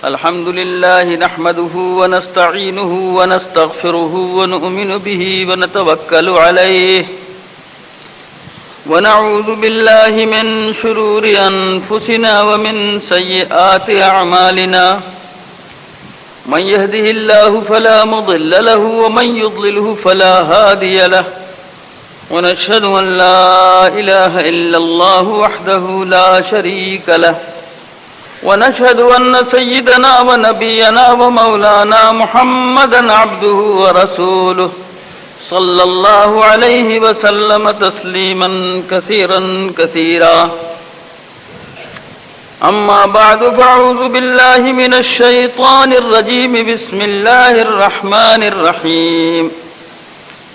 الحمد لله نحمده ونستعينه ونستغفره ونؤمن به ونتوكل عليه ونعوذ بالله من شرور أنفسنا ومن سيئات أعمالنا من يهده الله فلا مضل له ومن يضلله فلا هادي له ونشهد أن لا إله إلا الله وحده لا شريك له ونشهد أن سيدنا ونبينا ومولانا محمدا عبده ورسوله صلى الله عليه وسلم تسليما كثيرا كثيرا أما بعد فأعوذ بالله من الشيطان الرجيم بسم الله الرحمن الرحيم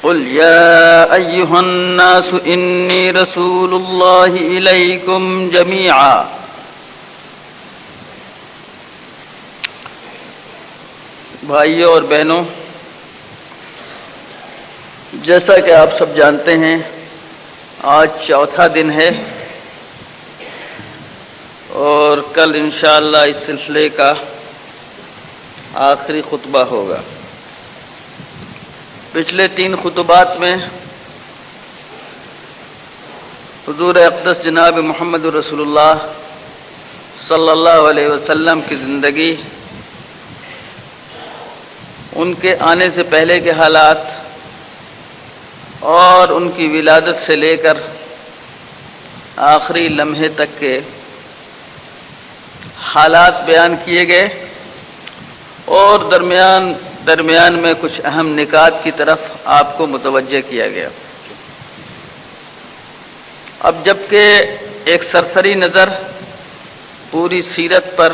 قل يا أيها الناس إني رسول الله إليكم جميعا بھائیوں اور بہنوں، جیسا کہ آپ سب جانتے ہیں آج چوتھا دن ہے اور کل انشاءاللہ اس سلسلے کا آخری خطبہ ہوگا۔ پچھلے 3 خطبات میں حضور اقدس جناب محمد رسول اللہ صلی اللہ علیہ وسلم کی زندگی، ان کے آنے سے پہلے کے حالات اور ان کی ولادت سے لے کر آخری لمحے تک کے حالات بیان کیے گئے اور درمیان میں کچھ اہم نکات کی طرف آپ کو متوجہ کیا گیا۔ اب جبکہ ایک سرسری نظر پوری سیرت پر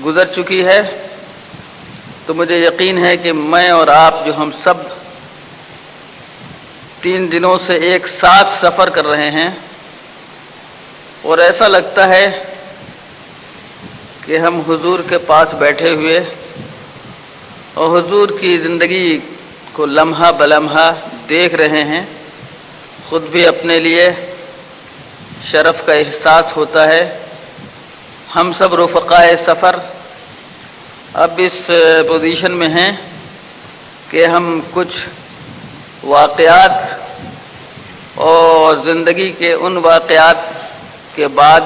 گزر چکی ہے تو مجھے یقین ہے کہ میں اور آپ جو ہم سب 3 دنوں سے ایک ساتھ سفر کر رہے ہیں اور ایسا لگتا ہے کہ ہم حضور کے پاس بیٹھے ہوئے اور حضور کی زندگی کو لمحہ بلمحہ دیکھ رہے ہیں، خود بھی اپنے لیے شرف کا احساس ہوتا ہے۔ ہم سب رفقائے سفر اب اس پوزیشن میں ہیں کہ ہم کچھ واقعات اور زندگی کے ان واقعات کے بعد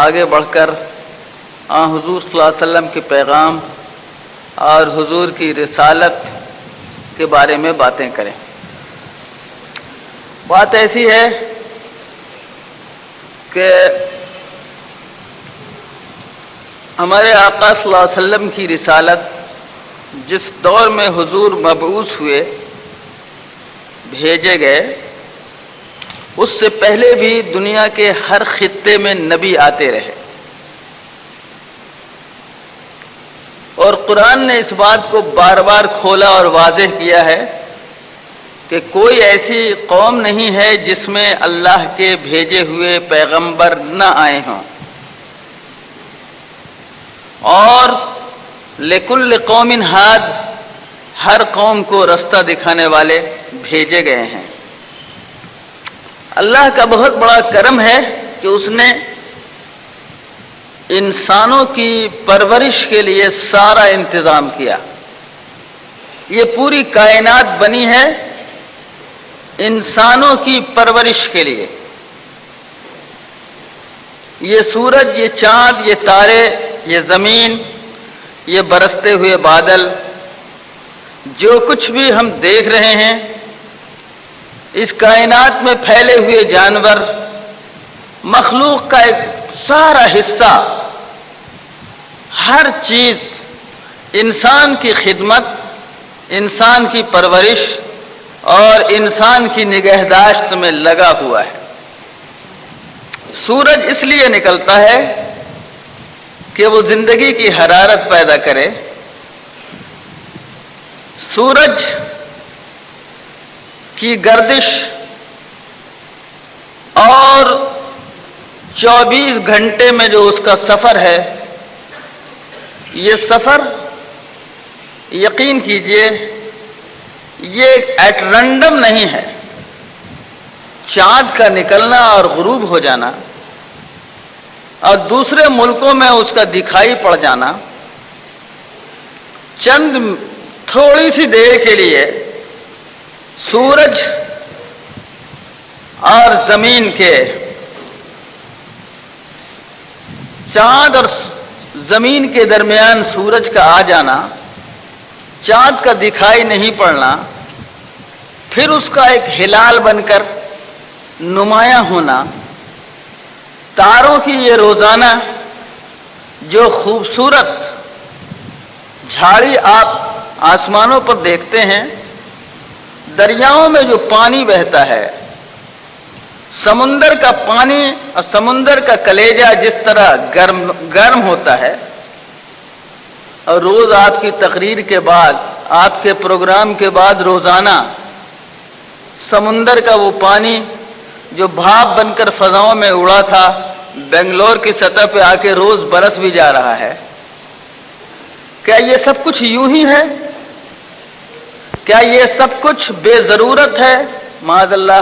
آگے بڑھ کر حضور صلی اللہ علیہ وسلم کے پیغام اور حضور کی رسالت کے بارے میں باتیں کریں۔ بات ایسی ہے کہ ہمارے آقا صلی اللہ علیہ وسلم کی رسالت جس دور میں حضور مبعوث ہوئے، بھیجے گئے، اس سے پہلے بھی دنیا کے ہر خطے میں نبی آتے رہے اور قرآن نے اس بات کو بار بار کھولا اور واضح کیا ہے کہ کوئی ایسی قوم نہیں ہے جس میں اللہ کے بھیجے ہوئے پیغمبر نہ آئے ہوں، اور لکل قوم ہاد، ہر قوم کو رستہ دکھانے والے بھیجے گئے ہیں۔ اللہ کا بہت بڑا کرم ہے کہ اس نے انسانوں کی پرورش کے لیے سارا انتظام کیا۔ یہ پوری کائنات بنی ہے انسانوں کی پرورش کے لیے۔ یہ سورج، یہ چاند، یہ تارے، یہ زمین، یہ برستے ہوئے بادل، جو کچھ بھی ہم دیکھ رہے ہیں، اس کائنات میں پھیلے ہوئے جانور، مخلوق کا ایک سارا حصہ، ہر چیز انسان کی خدمت، انسان کی پرورش اور انسان کی نگہداشت میں لگا ہوا ہے۔ سورج اس لیے نکلتا ہے کہ وہ زندگی کی حرارت پیدا کرے۔ سورج کی گردش اور 24 گھنٹے میں جو اس کا سفر ہے، یہ سفر یقین کیجئے یہ ایٹ رینڈم نہیں ہے۔ چاند کا نکلنا اور غروب ہو جانا और दूसरे मुल्कों में उसका दिखाई पड़ जाना, चंद थोड़ी सी देर के लिए सूरज और जमीन के, चांद और जमीन के दरमियान सूरज का आ जाना, चांद का दिखाई नहीं पड़ना, फिर उसका एक हिलाल बनकर नुमाया होना, तारों की ये रोजाना जो खूबसूरत झाड़ी आप आसमानों पर देखते हैं, दरियाओं में जो पानी बहता है, समुंदर का पानी और समुंदर का कलेजा जिस तरह गर्म होता है, और रोज आपकी तकरीर के बाद, आपके प्रोग्राम के बाद रोजाना समुंदर का वो पानी जो भाप बनकर फजाओं में उड़ा था, बेंगलोर की सतह पे आके रोज बरस भी जा रहा है। क्या ये सब कुछ यूं ही है? क्या ये सब कुछ बेजरूरत है? माज़अल्लाह,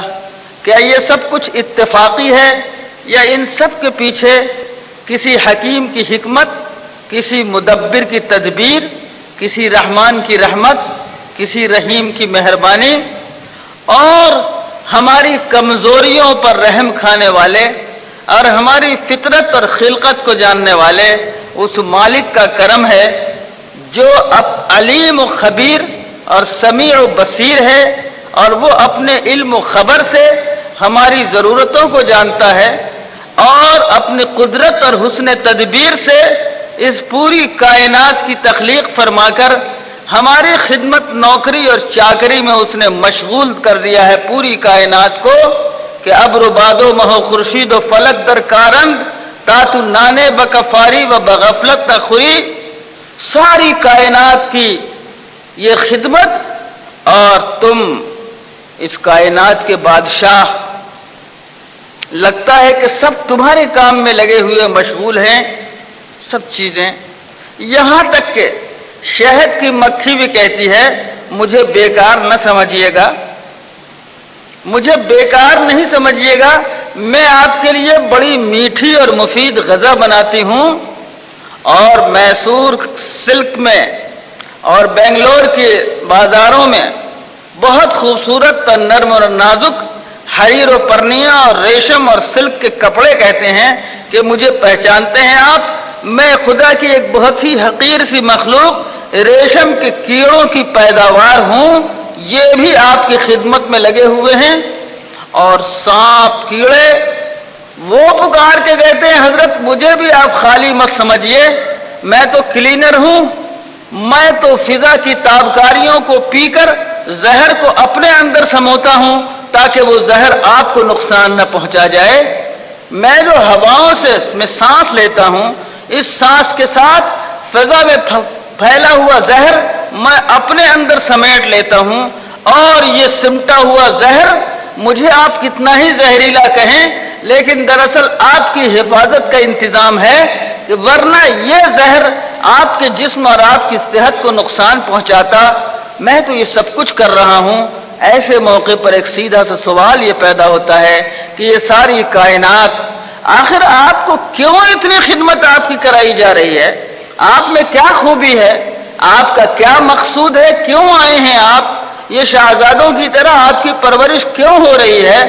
क्या ये सब कुछ इत्तेफाकी है, या इन सब के पीछे किसी हकीम की हिकमत, किसी मुदब्बिर की तदबीर, किसी रहमान की रहमत, किसी रहीम की मेहरबानी और हमारी कमजोरियों पर रहम खाने वाले और हमारी फितरत और खिलकत को जानने वाले उस मालिक का करम है जो अब अलीम व खबीर और समी व बसीर है, और वो अपने इल्म व खबर से हमारी ज़रूरतों को जानता है और अपनी कुदरत और हुस्न तदबीर से इस पूरी कायनात की तख्लीक फरमाकर हमारी खिदमत, नौकरी और चाकरी में उसने मशगूल कर दिया है पूरी कायनात को कि अब रुबादो महो खुर्शीद व फलक दर कारंद तातु नाने बकफारी व बगफलत तखुरी। सारी कायनात की ये खिदमत और तुम इस कायनात के बादशाह, लगता है कि सब तुम्हारे काम में लगे हुए मशगूल हैं सब चीजें। यहां तक कि शहद की मक्खी भी कहती है मुझे बेकार न समझिएगा, मुझे बेकार नहीं समझिएगा, मैं आपके लिए बड़ी मीठी और मुफीद ग़िज़ा बनाती हूं। और मैसूर सिल्क में और बेंगलोर के बाजारों में बहुत खूबसूरत और नर्म और नाजुक हरीर और परनिया और रेशम और सिल्क के कपड़े कहते हैं कि मुझे पहचानते हैं आप, मैं खुदा की एक बहुत ही हकीर सी मखलूक रेशम के कीड़ों की पैदावार हूं, ये भी आपकी खिदमत में लगे हुए हैं। और सांप कीड़े वो पुकार के कहते हैं हजरत मुझे भी आप खाली मत समझिए, मैं तो क्लीनर हूं, मैं तो फिजा की ताबकारियों को पीकर जहर को अपने अंदर समोता हूं ताकि वो जहर आपको नुकसान न पहुंचा जाए। मैं जो हवाओं से मैं सांस लेता हूं, इस सांस के साथ फिजा में फैला हुआ जहर मैं अपने अंदर समेट लेता हूं, और ये सिमटा हुआ जहर मुझे आप कितना ही जहरीला कहें, लेकिन दरअसल आपकी हिफाजत का इंतजाम है, कि वरना ये जहर आपके जिस्म और आपकी सेहत को नुकसान पहुंचाता। मैं तो ये सब कुछ कर रहा हूं। ऐसे मौके पर एक सीधा सा सवाल ये पैदा होता है कि ये सारी कायनात आखिर आपको क्यों इतनी खिदमत आपकी कराई जा रही है? आप में क्या खूबी है? आपका क्या मकसूद है? क्यों आए हैं आप? ये शहजादों की तरह आपकी परवरिश क्यों हो रही है?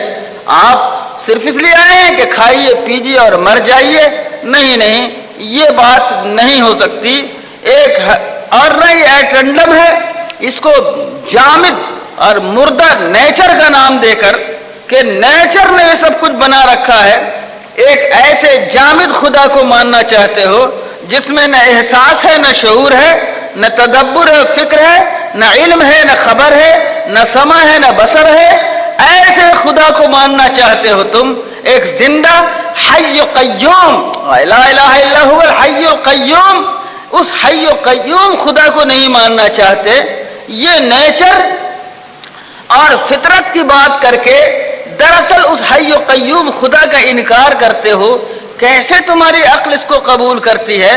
आप सिर्फ इसलिए आए हैं कि खाइए पीजिए और मर जाइए? नहीं नहीं, ये बात नहीं हो सकती। एक और नई एटंडम है, इसको जामिद और मुर्दा नेचर का नाम देकर कि नेचर ने ये सब कुछ बना रखा है, एक ऐसे जामिद खुदा को मानना चाहते हो जिसमें न एहसास है, न शऊर है, न तदब्बुर है, फिक्र है, न इल्म है, न खबर है, न समा है, न बसर है। ऐसे खुदा को मानना चाहते हो तुम, एक जिंदा हय्य क़य्यूम, ला इलाहा इल्ला हुवल हय्युल क़य्यूम, उस हय्य क़य्यूम खुदा को नहीं मानना चाहते। ये नेचर और फितरत की बात करके दरअसल उस हय्य क़य्यूम खुदा का इनकार करते हो। कैसे तुम्हारी अक्ल इसको कबूल करती है?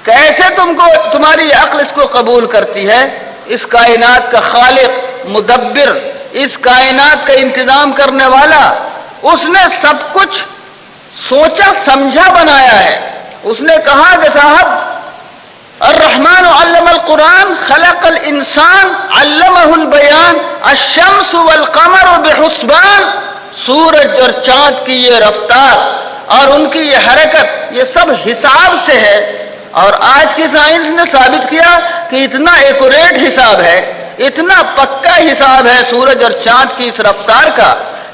कैसे तुम्हारी अक्ल इसको कबूल करती है? इस कायनात का खालिक, मुदब्बिर, इस कायनात का इंतजाम करने वाला, उसने सब कुछ सोचा समझा बनाया है। उसने कहा कि साहब अर्रहमान अल्लमल कुरान खलकल इंसान अल्लमहुल बयान अश्शम्सु वल कमरु बिहुस्बान, सूरज और चांद की ये रफ्तार और उनकी ये हरकत ये सब हिसाब से है। और आज की साइंस ने साबित किया कि इतना एक्यूरेट हिसाब है, इतना पक्का हिसाब है सूरज और चांद की इस रफ्तार का,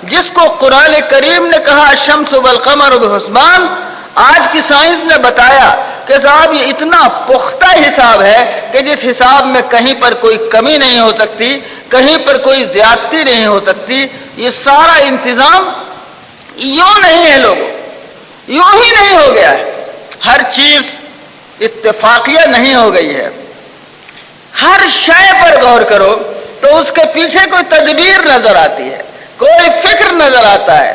जिसको कुरान करीम ने कहा अश्शम्सु वल कमरु बिहुस्बान। आज की साइंस ने बताया कि साहब ये इतना पुख्ता हिसाब है कि जिस हिसाब में कहीं पर कोई कमी नहीं हो सकती, कहीं पर कोई ज्यादती नहीं हो सकती। ये सारा इंतजाम यूं नहीं है लोगों, यूं ही नहीं हो गया है। हर चीज इत्तेफाकिया नहीं हो गई है। हर शय पर गौर करो तो उसके पीछे कोई तदबीर नजर आती है, कोई फिक्र नजर आता है,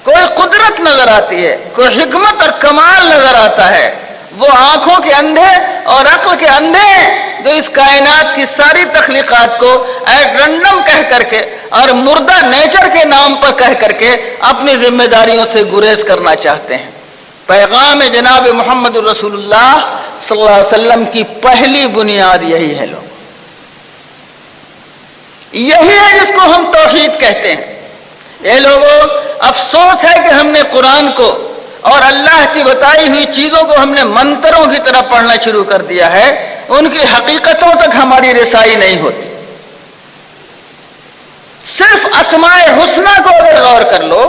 कोई कुदरत नजर आती है, कोई हिकमत और कमाल नजर आता है। वो आंखों के अंधे और अक्ल के अंधे हैं जो इस कायनात की सारी तख्लीकात को एट रैंडम कह करके और मुर्दा नेचर के नाम पर कह करके अपनी जिम्मेदारियों से गुरेज करना चाहते हैं। पैगाम जनाब मोहम्मद रसूलुल्लाह सल्लल्लाहु अलैहि वसल्लम की पहली बुनियाद यही है। लोग यही है जिसको हम तौहीद कहते हैं। ये लोगों, अफसोस है कि हमने कुरान को और अल्लाह की बताई हुई चीजों को हमने मंत्रों की तरह पढ़ना शुरू कर दिया है, उनकी हकीकतों तक हमारी रसाई नहीं होती। सिर्फ अस्माए हुस्ना को अगर गौर कर लो,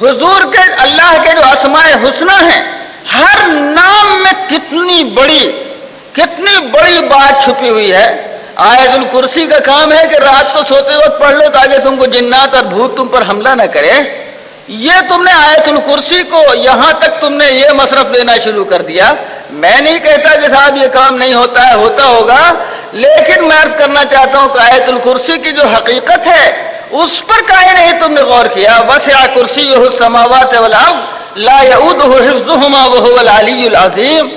हुजूर के अल्लाह के जो अस्माए हुस्ना हैं, हर नाम में कितनी बड़ी बात छुपी हुई है। आयतुल कुर्सी का काम है कि रात को सोते वक्त पढ़ लो ताकि तुमको जिन्नात और भूत तुम पर हमला न करे। ये तुमने आयतुल कुर्सी को यहां तक तुमने ये मसरफ देना शुरू कर दिया। मैं नहीं कहता कि साहब ये काम नहीं होता है, होता होगा, लेकिन मैं अर्ज करना चाहता हूं कि आयतुल कुर्सी की जो हकीकत है उस पर काहे नहीं तुमने गौर किया। वसिअ कुर्सियुहु समावाति वल अर्द ला यऊदुहु हिफ्ज़ुहुमा व हुवल अलियुल अज़ीम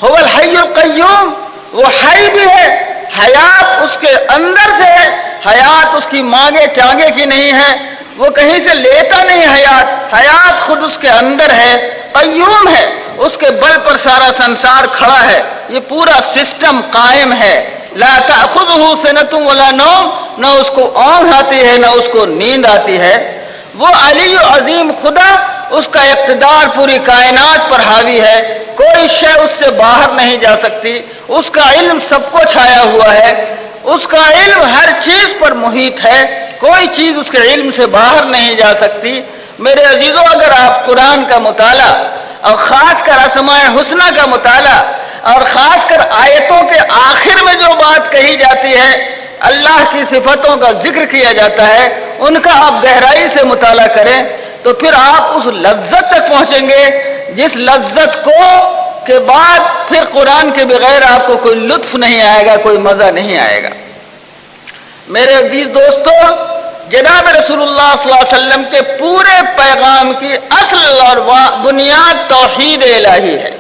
हुवल हय्युल क़य्यूम। वो हय भी है, हयात उसके अंदर से है, हयात उसकी मांगे चांगे की नहीं है, वो कहीं से लेता नहीं हयात खुद उसके अंदर है, क़य्यूम है, उसके बल पर सारा संसार खड़ा है, ये पूरा सिस्टम कायम है। ला ताख़ुज़ुहु सिनतुन वला नौम, न उसको ऊँघ आती है न उसको नींद आती है। वो अली अजीम खुदा, उसका इक़्तिदार पूरी कायनात पर हावी है, कोई शय उससे बाहर नहीं जा सकती, उसका इल्म सबको छाया हुआ है, उसका इल्म हर चीज पर मुहित है, कोई चीज उसके इल्म से बाहर नहीं जा सकती। मेरे अजीजों, अगर आप कुरान का मुताला और खासकर अस्माए हुस्ना का मुताला और खासकर आयतों के आखिर में जो बात कही जाती है, अल्लाह की सिफतों का जिक्र किया जाता है, उनका आप गहराई से मुताला करें तो फिर आप उस लज्जत तक पहुंचेंगे जिस लज्जत को के बाद फिर कुरान के बगैर आपको कोई लुत्फ नहीं आएगा, कोई मजा नहीं आएगा। मेरे अजीज दोस्तों, जनाब रसूलुल्लाह सल्लल्लाहु अलैहि वसल्लम के पूरे पैगाम की असल और बुनियाद तौहीद इलाही है।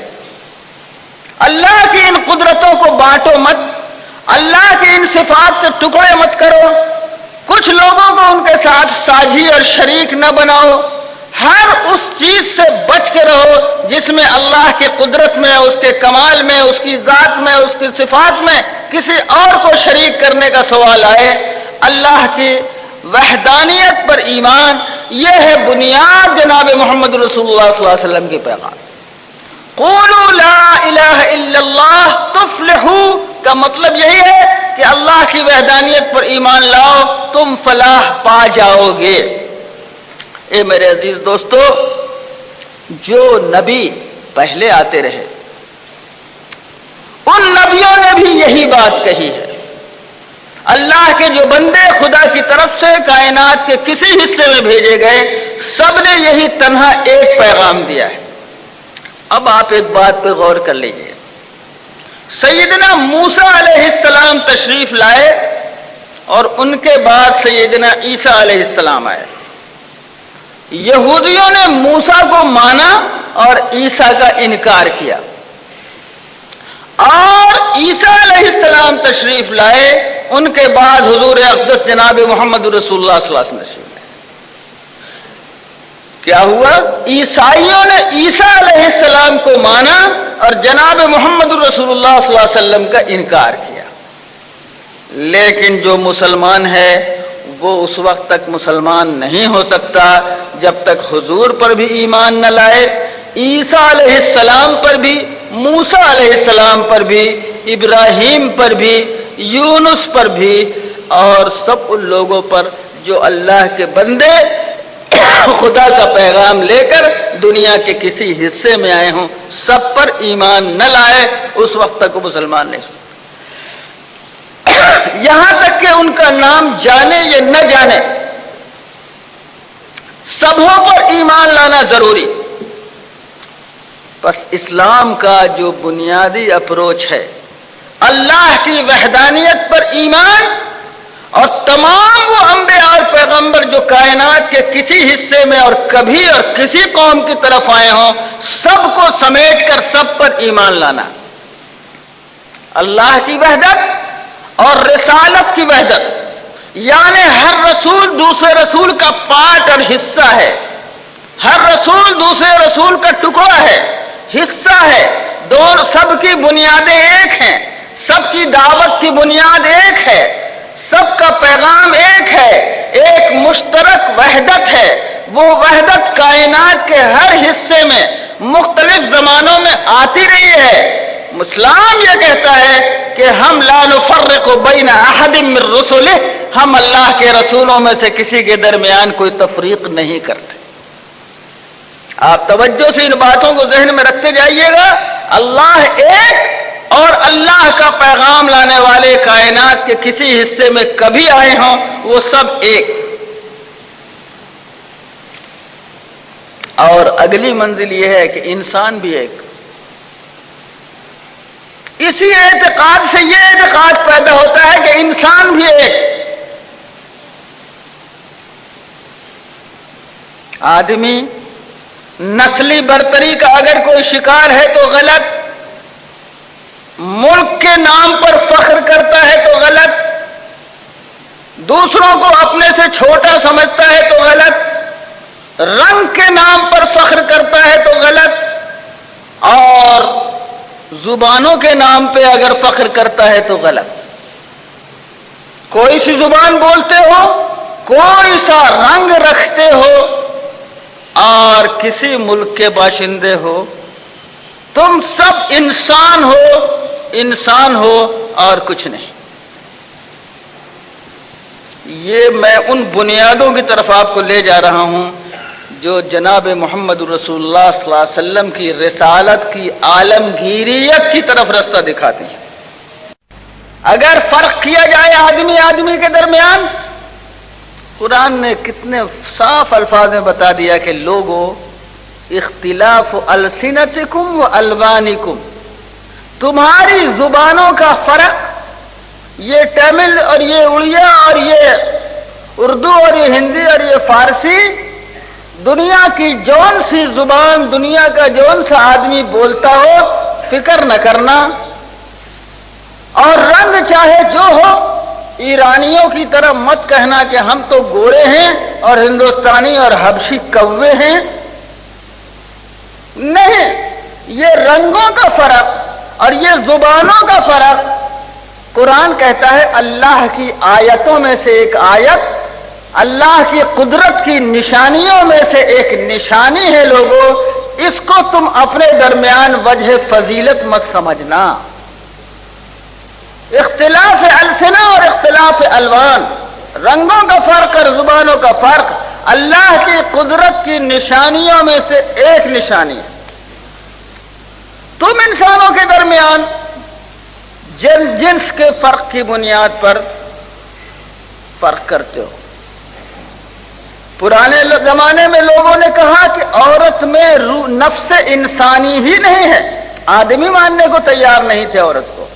अल्लाह की इन कुदरतों को बांटो मत, अल्लाह की इन सिफात से टुकड़े मत करो, कुछ लोगों को उनके साथ साझी और शरीक न बनाओ, हर उस चीज से बच के रहो जिसमें अल्लाह की कुदरत में, उसके कमाल में, उसकी जात में, उसकी सिफात में किसी और को शरीक करने का सवाल आए। अल्लाह की वहदानियत पर ईमान, यह है बुनियाद जनाब मोहम्मद रसूलुल्लाह सल्लल्लाहु अलैहि वसल्लम के पैगाम। क़ूलू ला इलाहा इल्लल्लाह तुफ्लिहू का मतलब यही है कि अल्लाह की वहदानियत पर ईमान लाओ, तुम फलाह पा जाओगे। ए मेरे अजीज दोस्तों, जो नबी पहले आते रहे उन नबियों ने भी यही बात कही है। अल्लाह के जो बंदे खुदा की तरफ से कायनात के किसी हिस्से में भेजे गए, सबने यही तन्हा एक पैगाम दिया है। अब आप एक बात पर गौर कर लीजिए। सैयदना मूसा अलैहिस्सलाम तशरीफ लाए और उनके बाद सैयदना ईसा अलैहिस्सलाम आए। यहूदियों ने मूसा को माना और ईसा का इनकार किया, और ईसा अलैहिस्सलाम तशरीफ लाए, उनके बाद हुजूर अक़दस जनाब मोहम्मद रसूलुल्लाह सल्लल्लाहु अलैहि वसल्लम। کیا ہوا؟ عیسائیوں نے عیسیٰ علیہ السلام کو مانا اور جناب محمد رسول اللہ صلی اللہ علیہ وسلم کا انکار کیا، لیکن جو مسلمان ہے وہ اس وقت تک مسلمان نہیں ہو سکتا جب تک حضور پر بھی ایمان نہ لائے، عیسیٰ علیہ السلام پر بھی، موسیٰ علیہ السلام پر بھی، ابراہیم پر بھی، یونس پر بھی، اور سب ان لوگوں پر جو اللہ کے بندے خدا کا پیغام لے کر دنیا کے کسی حصے میں آئے ہوں، سب پر ایمان نہ لائے، اس وقت تک وہ مسلمان نہیں۔ یہاں تک کہ ان کا نام جانے یا نہ جانے، سبوں پر ایمان لانا ضروری۔ بس اسلام کا جو بنیادی اپروچ ہے، اللہ کی وحدانیت پر ایمان، اور تمام وہ انبیاء اور پیغمبر جو کائنات کے کسی حصے میں اور کبھی اور کسی قوم کی طرف آئے ہوں، سب کو سمیٹ کر سب پر ایمان لانا۔ اللہ کی وحدت اور رسالت کی وحدت، یعنی ہر رسول دوسرے رسول کا پارٹ اور حصہ ہے، ہر رسول دوسرے رسول کا ٹکڑا ہے، حصہ ہے، دونوں سب کی بنیادیں ایک ہیں، سب کی دعوت کی بنیاد ایک ہے، سب کا پیغام ایک ہے، ایک مشترک وحدت ہے۔ وہ وحدت کائنات کے ہر حصے میں مختلف زمانوں میں آتی رہی ہے۔ اسلام یہ کہتا ہے کہ ہم لا نفرق بین احد من رسلہ، ہم اللہ کے رسولوں میں سے کسی کے درمیان کوئی تفریق نہیں کرتے۔ آپ توجہ سے ان باتوں کو ذہن میں رکھتے جائیے گا۔ اللہ ایک، اور اللہ کا پیغام لانے والے کائنات کے کسی حصے میں کبھی آئے ہوں، وہ سب ایک۔ اور اگلی منزل یہ ہے کہ انسان بھی ایک۔ اسی اعتقاد سے یہ اعتقاد پیدا ہوتا ہے کہ انسان بھی ایک۔ آدمی نسلی برتری کا اگر کوئی شکار ہے تو غلط، ملک کے نام پر فخر کرتا ہے تو غلط، دوسروں کو اپنے سے چھوٹا سمجھتا ہے تو غلط، رنگ کے نام پر فخر کرتا ہے تو غلط، اور زبانوں کے نام پہ اگر فخر کرتا ہے تو غلط۔ کوئی سی زبان بولتے ہو، کوئی سا رنگ رکھتے ہو، اور کسی ملک کے باشندے ہو، تم سب انسان ہو، انسان ہو اور کچھ نہیں۔ یہ میں ان بنیادوں کی طرف آپ کو لے جا رہا ہوں جو جناب محمد رسول اللہ صلی اللہ علیہ وسلم کی رسالت کی عالمگیریت کی طرف رستہ دکھاتی ہے۔ اگر فرق کیا جائے آدمی آدمی کے درمیان، قرآن نے کتنے صاف الفاظ میں بتا دیا کہ لوگوں، اختلاف السنتکم و الوانکم، تمہاری زبانوں کا فرق، یہ تمل اور یہ اڑیا اور یہ اردو اور یہ ہندی اور یہ فارسی، دنیا کی جون سی زبان، دنیا کا جون سا آدمی بولتا ہو، فکر نہ کرنا۔ اور رنگ چاہے جو ہو، ایرانیوں کی طرح مت کہنا کہ ہم تو گورے ہیں اور ہندوستانی اور حبشی کوے ہیں، نہیں، یہ رنگوں کا فرق اور یہ زبانوں کا فرق۔ قرآن کہتا ہے اللہ کی آیتوں میں سے ایک آیت، اللہ کی قدرت کی نشانیوں میں سے ایک نشانی ہے لوگوں، اس کو تم اپنے درمیان وجہ فضیلت مت سمجھنا۔ اختلاف السنہ اور اختلاف الوان، رنگوں کا فرق اور زبانوں کا فرق، اللہ کی قدرت کی نشانیوں میں سے ایک نشانی ہے۔ تم انسانوں کے درمیان جنس کے فرق کی بنیاد پر فرق کرتے ہو۔ پرانے زمانے میں لوگوں نے کہا کہ عورت میں نفس انسانی ہی نہیں ہے، آدمی ماننے کو تیار نہیں تھے عورت کو،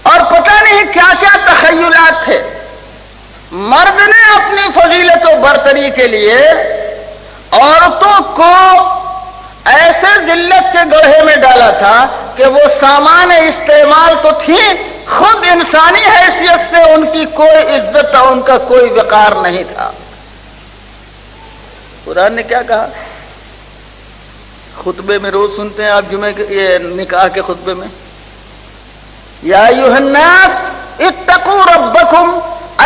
اور پتہ نہیں کیا کیا تخیلات تھے۔ مرد نے اپنی فضیلت و برتری کے لیے عورتوں کو ایسے ذلت کے گڑھے میں ڈالا تھا کہ وہ سامان استعمال تو تھی، خود انسانی حیثیت سے ان کی کوئی عزت اور ان کا کوئی وقار نہیں تھا۔ قرآن نے کیا کہا؟ خطبے میں روز سنتے ہیں آپ جمعے کے یہ نکاح کے خطبے میں، یا ایھا الناس اتقوا ربکم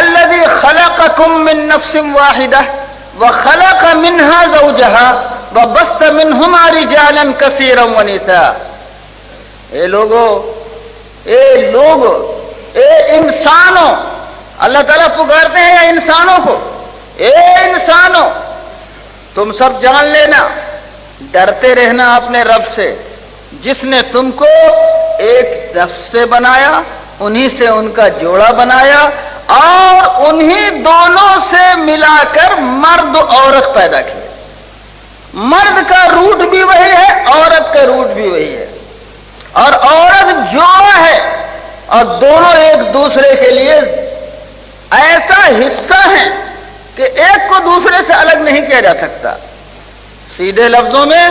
الذی خلقکم من نفس واحدہ وخلق منها زوجها وبث منهما رجالا كثيرا ونساء۔ اے لوگو، اے انسانوں، اللہ تعالیٰ پکارتے ہیں یا انسانوں کو، اے انسانوں تم سب جان لینا، ڈرتے رہنا اپنے رب سے جس نے تم کو ایک نفس سے بنایا، انہی سے ان کا جوڑا بنایا اور انہی دونوں سے ملا کر مرد عورت پیدا کی۔ مرد کا روٹ بھی وہی ہے، عورت کا روٹ بھی وہی ہے، اور عورت جوڑا ہے، اور دونوں ایک دوسرے کے لیے ایسا حصہ ہیں کہ ایک کو دوسرے سے الگ نہیں کیا جا سکتا۔ سیدھے لفظوں میں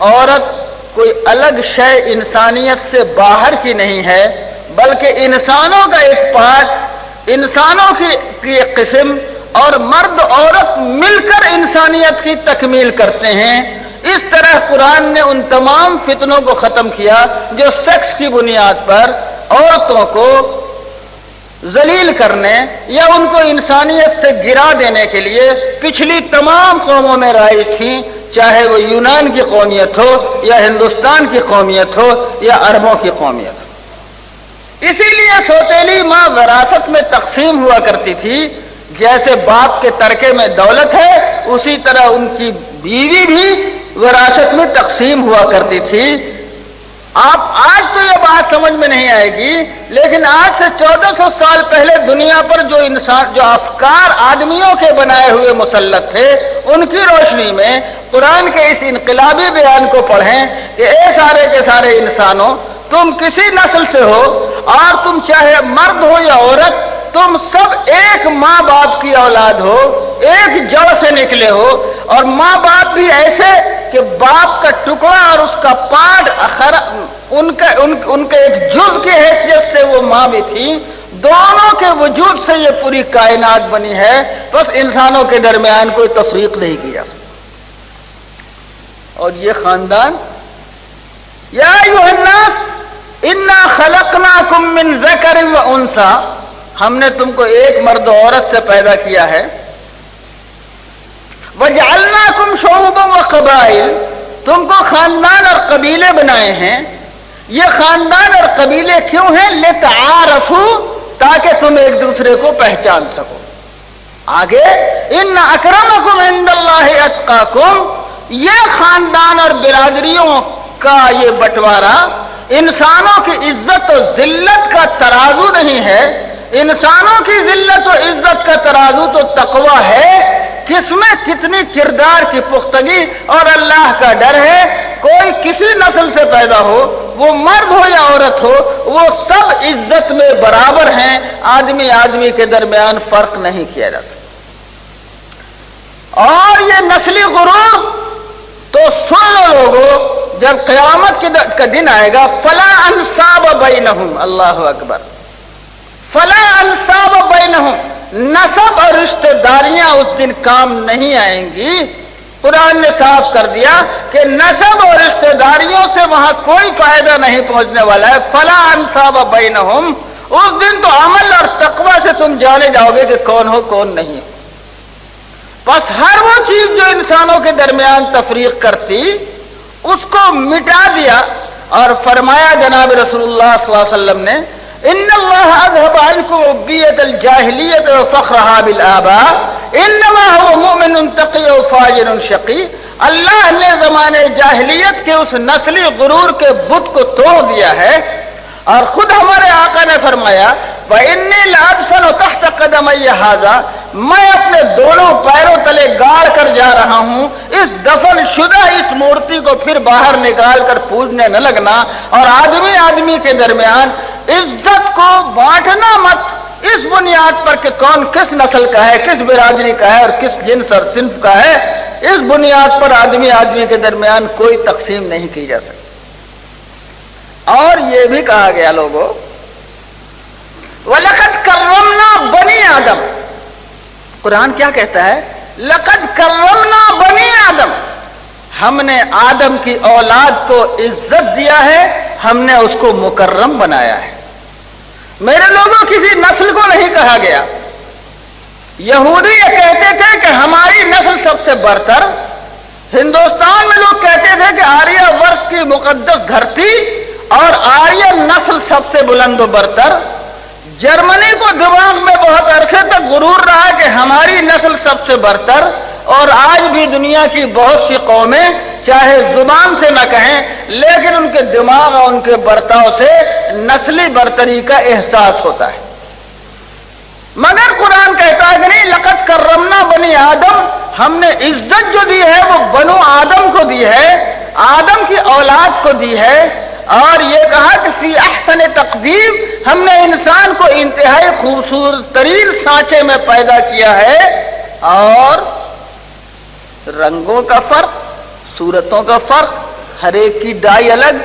عورت کوئی الگ شے انسانیت سے باہر کی نہیں ہے، بلکہ انسانوں کا ایک پارٹ، انسانوں کی ایک قسم، اور مرد عورت مل کر انسانیت کی تکمیل کرتے ہیں۔ اس طرح قرآن نے ان تمام فتنوں کو ختم کیا جو سیکس کی بنیاد پر عورتوں کو ذلیل کرنے یا ان کو انسانیت سے گرا دینے کے لیے پچھلی تمام قوموں میں رائج تھیں، چاہے وہ یونان کی قومیت ہو یا ہندوستان کی قومیت ہو یا عربوں کی قومیت ہو۔ اسی لیے سوتیلی ماں وراثت میں تقسیم ہوا کرتی تھی، جیسے باپ کے ترکے میں دولت ہے اسی طرح ان کی بیوی بھی وراثت میں تقسیم ہوا کرتی تھی۔ آپ آج تو یہ بات سمجھ میں نہیں آئے گی، لیکن آج سے 1400 سال پہلے دنیا پر جو افکار آدمیوں کے بنائے ہوئے مسلط تھے، ان کی روشنی میں قرآن کے اس انقلابی بیان کو پڑھیں کہ اے سارے کے سارے انسانوں، تم کسی نسل سے ہو اور تم چاہے مرد ہو یا عورت، تم سب ایک ماں باپ کی اولاد ہو، ایک جڑ سے نکلے ہو، اور ماں باپ بھی ایسے کہ باپ کا ٹکڑا اور اس کا پاٹ ان کا ایک جز کی حیثیت سے وہ ماں بھی تھی۔ دونوں کے وجود سے یہ پوری کائنات بنی ہے، بس انسانوں کے درمیان کوئی تفریق نہیں کی جا سکتی۔ اور یہ خاندان، یا ایھا الناس انا خلقناکم من ذکر و انثی، ہم نے تم کو ایک مرد و عورت سے پیدا کیا ہے، وَجَعَلْنَاكُمْ شُعُوبًا وَقَبَائِلَ، تم کو خاندان اور قبیلے بنائے ہیں۔ یہ خاندان اور قبیلے کیوں ہیں؟ لِتَعَارَفُوا، تاکہ تم ایک دوسرے کو پہچان سکو۔ آگے إِنَّ أَكْرَمَكُمْ عِندَ اللَّهِ أَتْقَاكُمْ، یہ خاندان اور برادریوں کا یہ بٹوارا انسانوں کی عزت و ذلت کا ترازو نہیں ہے۔ انسانوں کی ذلت و عزت کا ترازو تو تقویٰ ہے، کس میں کتنی کردار کی پختگی اور اللہ کا ڈر ہے۔ کوئی کسی نسل سے پیدا ہو، وہ مرد ہو یا عورت ہو، وہ سب عزت میں برابر ہیں، آدمی آدمی کے درمیان فرق نہیں کیا جا سکتا۔ اور یہ نسلی غرور تو سن لو لوگوں، جب قیامت کا دن آئے گا، فلا انصاب بینہم، اللہ اکبر، فلا انصاب بینہم، نسب اور رشتہ داریاں اس دن کام نہیں آئیں گی۔ قرآن نے صاف کر دیا کہ نسب اور رشتہ داریوں سے وہاں کوئی فائدہ نہیں پہنچنے والا ہے۔ فلا انصاب بینہم، اس دن تو عمل اور تقوی سے تم جانے جاؤ گے کہ کون ہو کون نہیں۔ بس ہر وہ چیز جو انسانوں کے درمیان تفریق کرتی، اس کو مٹا دیا، اور فرمایا جناب رسول اللہ صلی اللہ علیہ وسلم نے، ان اللہ اذهب عنکم عبیۃ الجاہلیۃ وفخرها بالآباء انما هو مؤمن تقی فاجر شقی، اللہ نے زمانے جاہلیت کے اس نسلی غرور کے بت کو توڑ دیا ہے، اور خود ہمارے آقا نے فرمایا وَإِنِّي لَأَدْفَنُ تَحْتَ قَدَمَيَّ هَذَا، میں اپنے دونوں پیروں تلے گاڑ کر جا رہا ہوں، اس دفن شدہ اس مورتی کو پھر باہر نکال کر پوجنے نہ لگنا، اور آدمی آدمی کے درمیان عزت کو بانٹنا مت اس بنیاد پر کہ کون کس نسل کا ہے، کس برادری کا ہے اور کس جنس اور صنف کا ہے، اس بنیاد پر آدمی آدمی کے درمیان کوئی تقسیم نہیں کی جا سکتی۔ اور یہ بھی کہا گیا لوگوں، وَلَقَدْ كَرَّمْنَا بَنِي آدم، قرآن کیا کہتا ہے लक़द कर्रमना बनी आदम, हमने आदम की औलाद को इज्जत दिया है, हमने उसको मुकर्रम बनाया है। मेरे लोगों, किसी नस्ल को नहीं कहा गया। यहूदी ये कहते थे कि हमारी नस्ल सबसे बरतर, हिंदुस्तान में लोग कहते थे कि आर्यवर्त की मुकद्दस धरती और आर्य नस्ल सबसे बुलंद व बरतर। जर्मनी को दिमाग में बहुत अरसे तक गुरूर रहा कि हमारी नस्ल सबसे बरतर, और आज भी दुनिया की बहुत सी कौमें चाहे जुबान से न कहें लेकिन उनके दिमाग और उनके बर्ताव से नस्ली बरतरी का एहसास होता है। मगर कुरान कहता है कि नहीं, लक़द कर्रमना बनी आदम, हमने इज्जत जो दी है वो बनु आदम को दी है, आदम की औलाद को दी है। और ये कहा कि फी अहसन तक़दीम, हमने इंसान को इंतहाई खूबसूरत तरीन सांचे में पैदा किया है। और रंगों का फर्क, सूरतों का फर्क, हर एक की डाई अलग,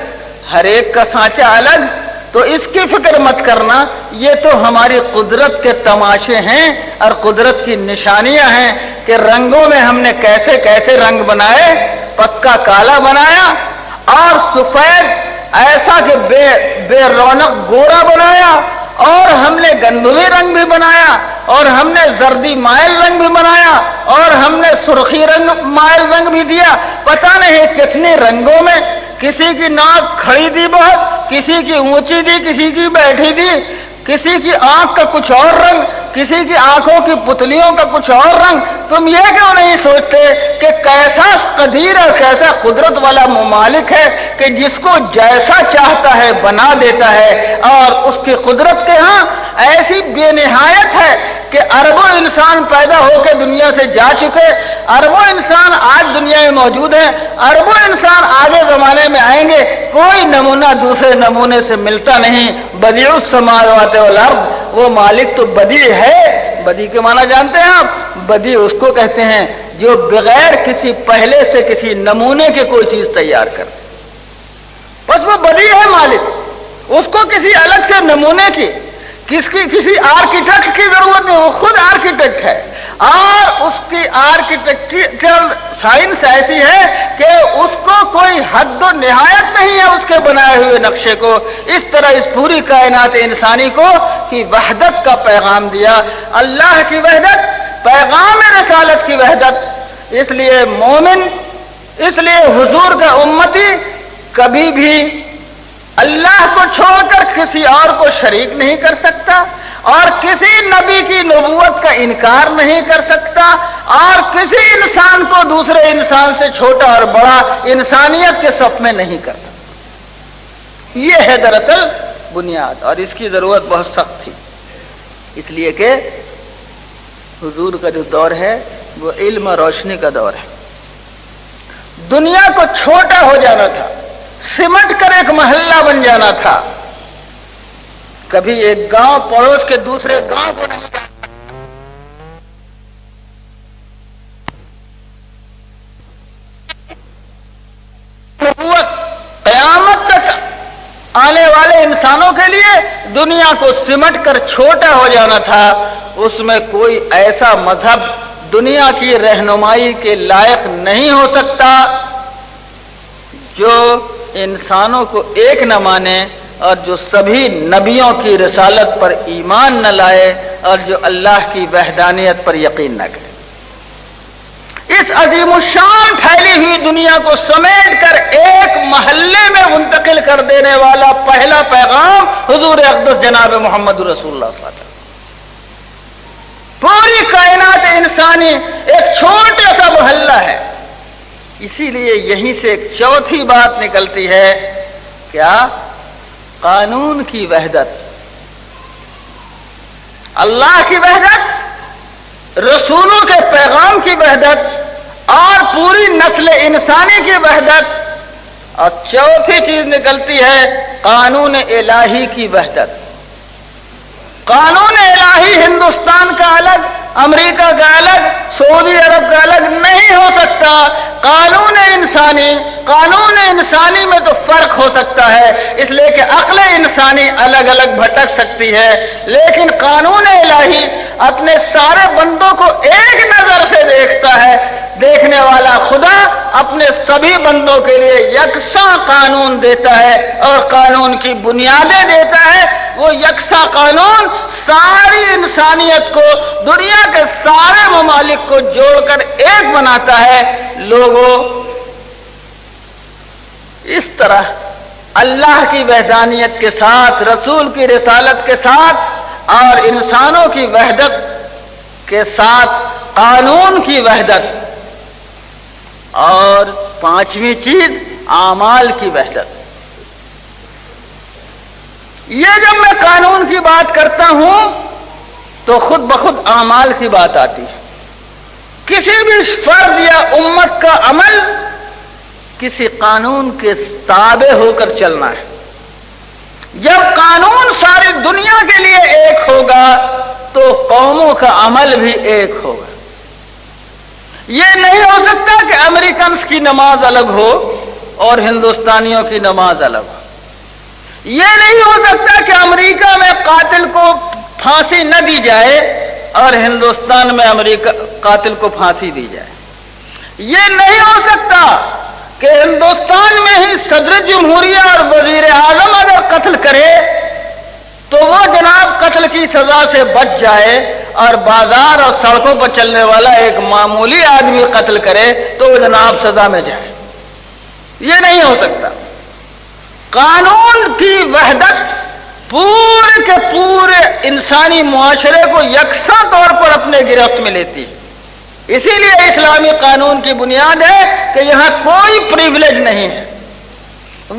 हर एक का सांचा अलग, तो इसकी फिक्र मत करना, ये तो हमारी कुदरत के तमाशे हैं और कुदरत की निशानियां हैं कि रंगों में हमने कैसे कैसे रंग बनाए। पक्का काला बनाया और सफेद ऐसा कि बेरौनक गोरा बनाया, और हमने गंधुमी रंग भी बनाया, और हमने जर्दी माइल रंग भी बनाया, और हमने सुर्खी रंग माइल रंग भी दिया। पता नहीं कितने रंगों में, किसी की नाक खड़ी दी बहुत, किसी की ऊंची दी, किसी की बैठी दी, किसी की आंख का कुछ और रंग, किसी की आंखों की पुतलियों का कुछ और रंग। तुम ये क्यों नहीं सोचते कि कैसा कदीर और कैसा कुदरत वाला मुमालिक है कि जिसको जैसा चाहता है बना देता है। और उसकी कुदरत के यहाँ ऐसी बेनिहायत है कि अरबों इंसान पैदा होकर दुनिया से जा चुके, अरबों इंसान आज दुनिया में मौजूद है, अरबों इंसान आगे जमाने में आएंगे, कोई नमूना दूसरे नमूने से मिलता नहीं। बदीउस समावात वल अर्द, वो मालिक तो बदी है। बदी के माना जानते हैं आप? बदी उसको कहते हैं जो बगैर किसी पहले से किसी नमूने के कोई चीज तैयार कर, बस वो बदी है मालिक। उसको किसी अलग से नमूने की, किसी आर्किटेक्ट की जरूरत नहीं, वो खुद आर्किटेक्ट है। और उसकी आर्किटेक्चरल साइंस ऐसी है कि उसको कोई हद व निहायत नहीं है उसके बनाए हुए नक्शे को। इस तरह इस पूरी कायनात इंसानी को की वहदत का पैगाम दिया, अल्लाह की वहदत, पैगाम रसालत की वहदत। इसलिए मोमिन, इसलिए हुजूर का उम्मती कभी भी अल्लाह को छोड़कर किसी और को शरीक नहीं कर सकता, और किसी नबी की नबूवत का इनकार नहीं कर सकता, और किसी इंसान को दूसरे इंसान से छोटा और बड़ा इंसानियत के सफ में नहीं कर सकता। ये है दरअसल बुनियाद, और इसकी जरूरत बहुत सख्त थी, इसलिए कि हुजूर का जो दौर है वो इल्म रोशनी का दौर है। दुनिया को छोटा हो जाना था, सिमट कर एक मोहल्ला बन जाना था। कभी एक गांव पड़ोस के दूसरे गांव को नहीं जाना, कयामत तक आने वाले इंसानों के लिए दुनिया को सिमट कर छोटा हो जाना था। उसमें कोई ऐसा मजहब दुनिया की रहनुमाई के लायक नहीं हो सकता जो इंसानों को एक न माने, और जो सभी नबियों की रिसालत पर ईमान न लाए, और जो अल्लाह की वहदानियत पर यकीन न करे। इस अजीमुशान फैली हुई दुनिया को समेट कर एक महल्ले में मुंतकिल कर देने वाला पहला पैगाम हुजूर अक़दस जनाब मोहम्मद रसूलुल्लाह सल्लल्लाहु अलैहि वसल्लम। पूरी कायनात इंसानी एक छोटा सा मोहल्ला है। इसीलिए यहीं से एक चौथी बात निकलती है, क्या? कानून की वहदत, अल्लाह की वहदत, रसूलों के पैगाम की वहदत, और पूरी नस्ल इंसानी की वहदत। और चौथी चीज निकलती है कानून इलाही की वहदत। कानून इलाही हिंदुस्तान का अलग, अमेरिका का अलग, सऊदी अरब का अलग नहीं हो सकता। कानून इंसानी में तो फर्क ہو سکتا ہے، اس لیے کہ عقل انسانی الگ الگ بھٹک سکتی ہے، لیکن قانون الہی اپنے سارے بندوں کو ایک نظر سے دیکھتا ہے۔ دیکھنے والا خدا اپنے سبھی بندوں کے لیے یکساں قانون دیتا ہے اور قانون کی بنیادیں دیتا ہے۔ وہ یکساں قانون ساری انسانیت کو، دنیا کے سارے ممالک کو جوڑ کر ایک بناتا ہے۔ لوگوں، اس طرح اللہ کی وحدانیت کے ساتھ، رسول کی رسالت کے ساتھ اور انسانوں کی وحدت کے ساتھ قانون کی وحدت، اور پانچویں چیز اعمال کی وحدت۔ یہ جب میں قانون کی بات کرتا ہوں تو خود بخود اعمال کی بات آتی ہے۔ کسی بھی فرد یا امت کا عمل کسی قانون کے تابع ہو کر چلنا ہے۔ جب قانون ساری دنیا کے لیے ایک ہوگا تو قوموں کا عمل بھی ایک ہوگا۔ یہ نہیں ہو سکتا کہ امریکنز کی نماز الگ ہو اور ہندوستانیوں کی نماز الگ ہو۔ یہ نہیں ہو سکتا کہ امریکہ میں قاتل کو پھانسی نہ دی جائے اور ہندوستان میں قاتل کو پھانسی دی جائے۔ یہ نہیں ہو سکتا کہ ہندوستان میں ہی صدر جمہوریہ اور وزیر اعظم اگر قتل کرے تو وہ جناب قتل کی سزا سے بچ جائے، اور بازار اور سڑکوں پر چلنے والا ایک معمولی آدمی قتل کرے تو وہ جناب سزا میں جائے۔ یہ نہیں ہو سکتا۔ قانون کی وحدت پورے کے پورے انسانی معاشرے کو یکساں طور پر اپنے گرفت میں لیتی ہے۔ اسی لیے اسلامی قانون کی بنیاد ہے کہ یہاں کوئی پریویلیج نہیں ہے۔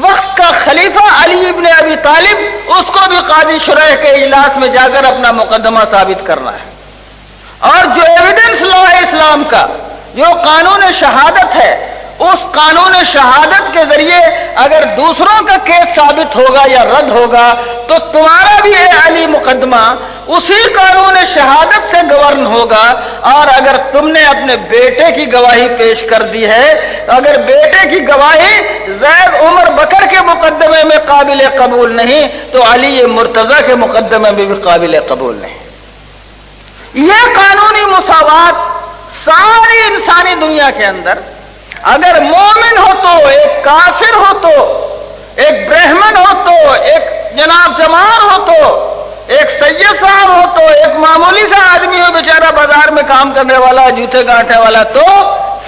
وقت کا خلیفہ علی ابن ابی طالب، اس کو بھی قاضی شرح کے اجلاس میں جا کر اپنا مقدمہ ثابت کرنا ہے، اور جو ایویڈنس لا ہے اسلام کا، جو قانون شہادت ہے، اس قانون شہادت کے ذریعے اگر دوسروں کا کیس ثابت ہوگا یا رد ہوگا تو تمہارا بھی ہے علی مقدمہ اسی قانون شہادت سے گورن ہوگا۔ اور اگر تم نے اپنے بیٹے کی گواہی پیش کر دی ہے، اگر بیٹے کی گواہی زید عمر بکر کے مقدمے میں قابل قبول نہیں تو علی مرتضی کے مقدمے میں بھی قابل قبول نہیں۔ یہ قانونی مساوات ساری انسانی دنیا کے اندر، اگر مومن ہو تو، ایک کافر ہو تو، ایک برہمن ہو تو، ایک جناب جمار ہو تو، ایک سید صاحب ہو تو، ایک معمولی سا آدمی ہو بیچارہ بازار میں کام کرنے والا، جوتے گانٹھنے والا، تو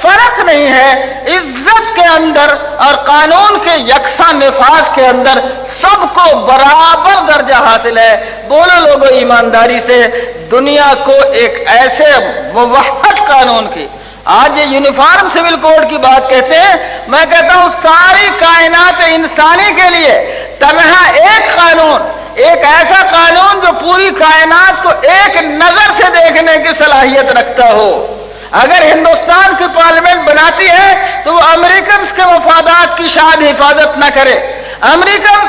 فرق نہیں ہے۔ عزت کے اندر اور قانون کے یکساں نفاذ کے اندر سب کو برابر درجہ حاصل ہے۔ بولو لوگوں ایمانداری سے، دنیا کو ایک ایسے موحد قانون کی، آج یہ یونیفارم سول کوڈ کی بات کہتے ہیں، میں کہتا ہوں ساری کائنات انسانی کے لیے تنہا ایک قانون، ایک ایسا قانون جو پوری کائنات کو ایک نظر سے دیکھنے کی صلاحیت رکھتا ہو۔ اگر ہندوستان کی پارلیمنٹ بناتی ہے تو وہ امریکنز کے مفادات کی شاید حفاظت نہ کرے۔ امریکن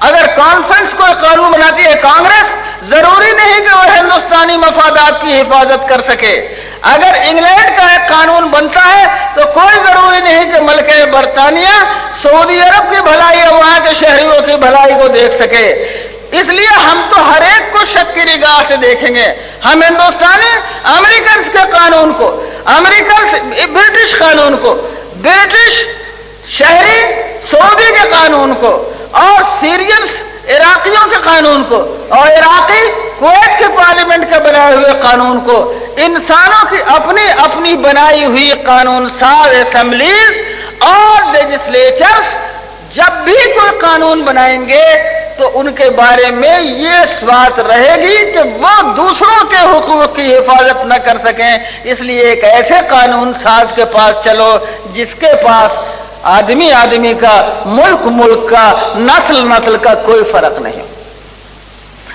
اگر کانفرنس کو قانون بناتی ہے کانگریس، ضروری نہیں کہ وہ ہندوستانی مفادات کی حفاظت کر سکے۔ اگر انگلینڈ کا ایک قانون بنتا ہے تو کوئی ضروری نہیں کہ ملکہ برطانیہ سعودی عرب کی بھلائی اور وہاں کے شہریوں کی بھلائی کو دیکھ سکے۔ اس لیے ہم تو ہر ایک کو شک کی نگاہ سے دیکھیں گے۔ ہم ہندوستانی امریکنز کے قانون کو، برٹش قانون کو، برٹش شہری سعودی کے قانون کو، اور سیرینز عراقیوں کے قانون کو، اور عراقی کویت کے پارلیمنٹ کے بنائے ہوئے قانون کو، انسانوں کی اپنی اپنی بنائی ہوئی قانون ساز اسمبلیز اور لیجسلیچرز جب بھی کوئی قانون بنائیں گے تو ان کے بارے میں یہ بات رہے گی کہ وہ دوسروں کے حقوق کی حفاظت نہ کر سکیں۔ اس لیے ایک ایسے قانون ساز کے پاس چلو جس کے پاس آدمی آدمی کا، ملک ملک کا، نسل نسل کا کوئی فرق نہیں،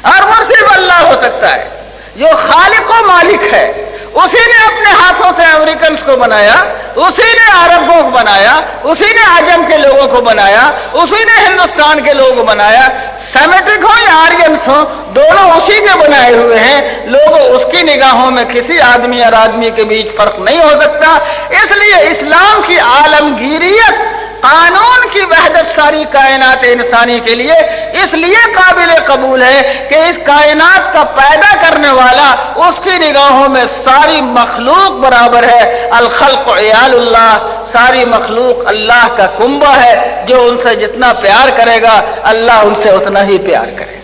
اور وہ صرف اللہ ہو سکتا ہے جو خالق و مالک ہے۔ اسی نے اپنے ہاتھوں سے امریکنز کو بنایا، اسی نے عربوں کو بنایا، اسی نے عجم کے لوگوں کو بنایا، اسی نے ہندوستان کے لوگوں کو بنایا۔ سیمیٹک ہو یا آرینس ہو، دونوں اسی کے بنائے ہوئے ہیں۔ لوگوں اس کی نگاہوں میں کسی آدمی اور آدمی کے بیچ فرق نہیں ہو سکتا۔ اس لیے اسلام کی عالمگیریت قانون کی وحدت ساری کائنات انسانی کے لیے اس لیے قابل قبول ہے کہ اس کائنات کا پیدا کرنے والا اس کی نگاہوں میں ساری مخلوق برابر ہے. الخلق عیال اللہ، ساری مخلوق اللہ کا کنبہ ہے. جو ان سے جتنا پیار کرے گا اللہ ان سے اتنا ہی پیار کرے.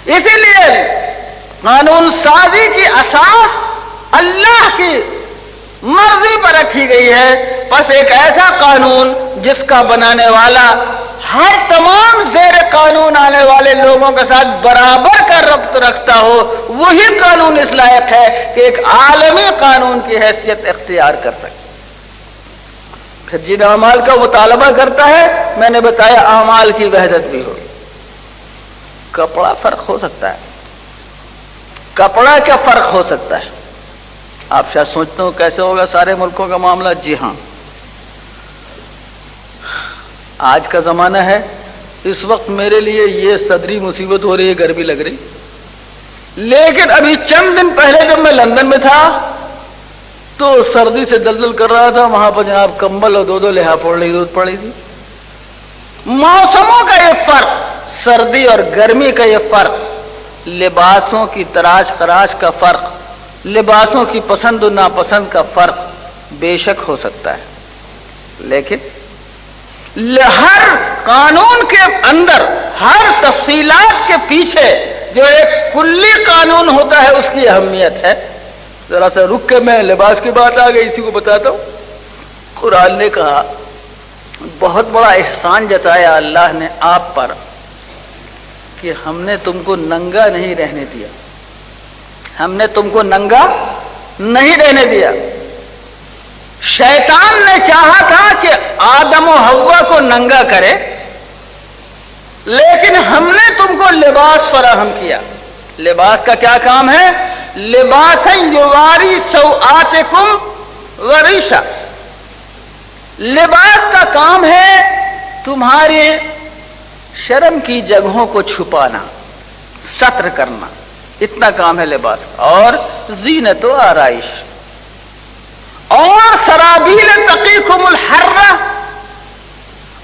اسی لیے قانون سازی کی اساس اللہ کی مرضی پر رکھی گئی ہے. بس ایک ایسا قانون جس کا بنانے والا ہر تمام زیر قانون آنے والے لوگوں کے ساتھ برابر کا ربط رکھتا ہو، وہی قانون اس لائق ہے کہ ایک عالمی قانون کی حیثیت اختیار کر سکے. پھر جن اعمال کا مطالبہ کرتا ہے، میں نے بتایا اعمال کی وحدت بھی ہوگی. کپڑا فرق ہو سکتا ہے، کپڑا کیا فرق ہو سکتا ہے؟ آپ شاید سوچتے ہو کیسے ہوگا سارے ملکوں کا معاملہ. جی ہاں، آج کا زمانہ ہے. اس وقت میرے لیے یہ صدری مصیبت ہو رہی ہے، گرمی لگ رہی. لیکن ابھی چند دن پہلے جب میں لندن میں تھا تو سردی سے دلدل کر رہا تھا. وہاں پر جناب کمبل اور دو لحاف اوڑھنے کی ضرورت پڑی تھی. موسموں کا یہ فرق، سردی اور گرمی کا یہ فرق، لباسوں کی تراش خراش کا فرق، لباسوں کی پسند و ناپسند کا فرق بے شک ہو سکتا ہے. لیکن ہر قانون کے اندر، ہر تفصیلات کے پیچھے جو ایک کلی قانون ہوتا ہے اس کی اہمیت ہے. ذرا سا رک کے میں لباس کی بات آ گئی اسی کو بتاتا ہوں. قرآن نے کہا بہت بڑا احسان جتایا اللہ نے آپ پر کہ ہم نے تم کو ننگا نہیں رہنے دیا. ہم نے تم کو ننگا نہیں رہنے دیا. شیطان نے چاہا تھا کہ آدم و حوا کو ننگا کرے، لیکن ہم نے تم کو لباس فراہم کیا. لباس کا کیا کام ہے؟ لباسا یواری سوآتکم وریشا. لباس کا کام ہے تمہاری شرم کی جگہوں کو چھپانا، ستر کرنا. اتنا کام ہے لباس. اور زینت و آرائش. اور سرابیل تقیکم الحر.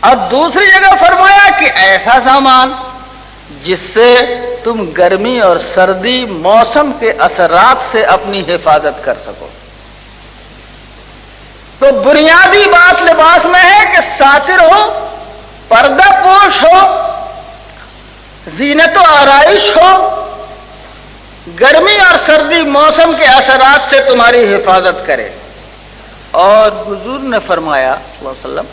اور دوسری جگہ فرمایا کہ ایسا سامان جس سے تم گرمی اور سردی موسم کے اثرات سے اپنی حفاظت کر سکو. تو بنیادی بات لباس میں ہے کہ ساتر ہو، پردہ پوش ہو، زینت و آرائش ہو، گرمی اور سردی موسم کے اثرات سے تمہاری حفاظت کرے. اور حضور نے فرمایا صلی اللہ علیہ وسلم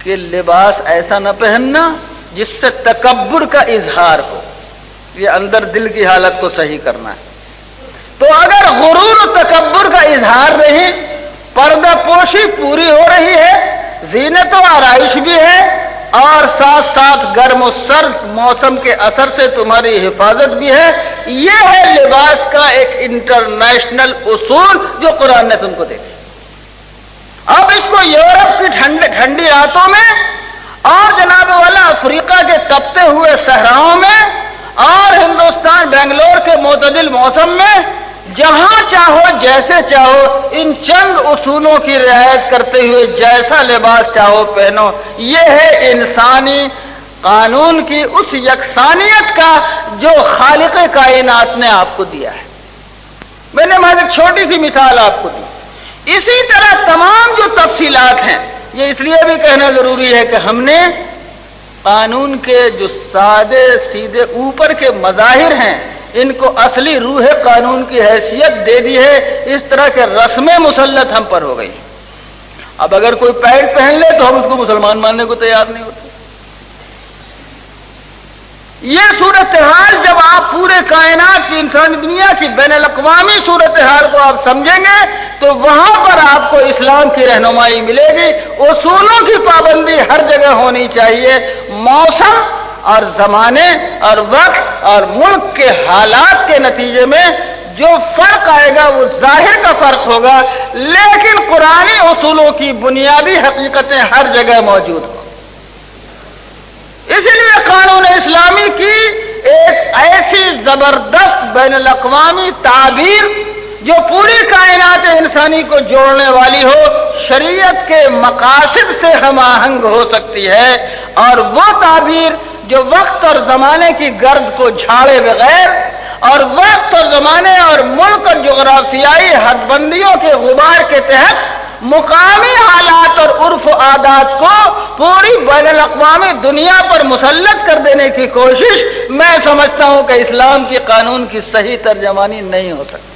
کہ لباس ایسا نہ پہننا جس سے تکبر کا اظہار ہو. یہ اندر دل کی حالت کو صحیح کرنا ہے. تو اگر غرور و تکبر کا اظہار نہیں، پردہ پوشی پوری ہو رہی ہے، زینت و آرائش بھی ہے، اور ساتھ ساتھ گرم و سرد موسم کے اثر سے تمہاری حفاظت بھی ہے، یہ ہے لباس کا ایک انٹرنیشنل اصول جو قرآن نے تم کو دے دیا. اب اس کو یورپ کی ٹھنڈی راتوں میں اور جناب والا افریقہ کے تپتے ہوئے صحراؤں میں اور ہندوستان بنگلور کے معتدل موسم میں جہاں چاہو جیسے چاہو ان چند اصولوں کی رعایت کرتے ہوئے جیسا لباس چاہو پہنو. یہ ہے انسانی قانون کی اس یکسانیت کا جو خالق کائنات نے آپ کو دیا ہے. میں نے ایک چھوٹی سی مثال آپ کو دی. اسی طرح تمام جو تفصیلات ہیں، یہ اس لیے بھی کہنا ضروری ہے کہ ہم نے قانون کے جو سادے سیدھے اوپر کے مظاہر ہیں ان کو اصلی روح قانون کی حیثیت دے دی ہے. اس طرح کے رسمیں مسلط ہم پر ہو گئی. اب اگر کوئی پینٹ پہن لے تو ہم اس کو مسلمان ماننے کو تیار نہیں ہوتے. یہ صورتحال جب آپ پورے کائنات کی انسانی دنیا کی بین الاقوامی صورتحال کو آپ سمجھیں گے تو وہاں پر آپ کو اسلام کی رہنمائی ملے گی. اصولوں کی پابندی ہر جگہ ہونی چاہیے. موسم اور زمانے اور وقت اور ملک کے حالات کے نتیجے میں جو فرق آئے گا وہ ظاہر کا فرق ہوگا، لیکن قرآنی اصولوں کی بنیادی حقیقتیں ہر جگہ موجود ہوں. اسی لیے قانون اسلامی کی ایک ایسی زبردست بین الاقوامی تعبیر جو پوری کائنات انسانی کو جوڑنے والی ہو، शरीयत के मकासद से हम आहंग हो सकती है, और वो ताबीर जो वक्त और जमाने की गर्द को झाड़े बगैर और वक्त और जमाने और मुल्क और जोग्राफियाई हदबंदियों के गुबार के तहत मुकामी हालात और उर्फ आदात को पूरी बैनुल अक़वामी दुनिया पर मुसल्लत कर देने की कोशिश, मैं समझता हूं कि इस्लाम के कानून की सही तर्जमानी नहीं हो सकती।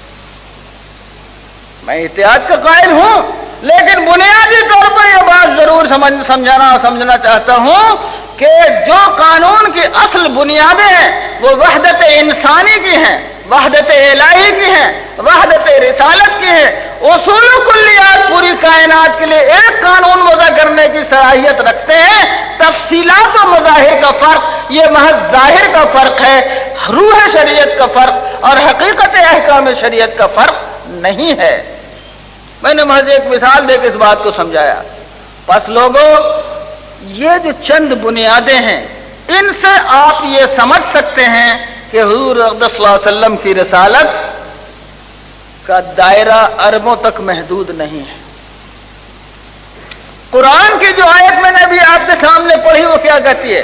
मैं इत्तेहाद का कायल हूं, लेकिन बुनियादी तौर पर यह बात जरूर समझना चाहता हूं कि जो कानून की असल बुनियादें हैं वो वहदत इंसानी की हैं, वहदत इलाही की हैं, वहदत रिसालत की है। उसूल कुल्लियात पूरी कायनात के लिए एक कानून वज़ा करने की सलाहियत रखते हैं। तफसीलात और मज़ाहिर का फर्क ये महज जाहिर का फर्क है, रूह शरीयत का फर्क और हकीकत अहकाम शरीयत का फर्क नहीं है। मैंने महज एक मिसाल देकर इस बात को समझाया। बस लोगों, ये जो चंद बुनियादें हैं, इनसे आप ये समझ सकते हैं कि हुजूर सल्लल्लाहु अलैहि वसल्लम की रिसालत का दायरा अरबों तक महदूद नहीं है। कुरान की जो आयत मैंने अभी आपके सामने पढ़ी वो क्या कहती है?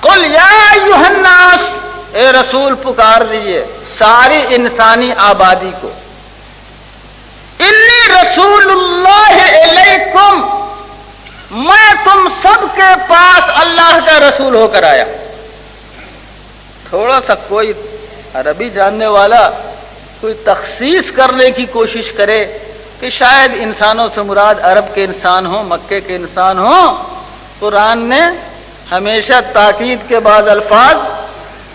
कुल या अय्युहन्नास, ए रसूल पुकार दीजिए सारी इंसानी आबादी को, इन्नी रसूलुल्लाह इलैकुम, मैं तुम सबके पास अल्लाह का रसूल होकर आया। थोड़ा सा कोई अरबी जानने वाला कोई तखसीस करने की कोशिश करे कि शायद इंसानों से मुराद अरब के इंसान हो, मक्के के इंसान हो। कुरान ने हमेशा ताकीद के बाद अल्फाज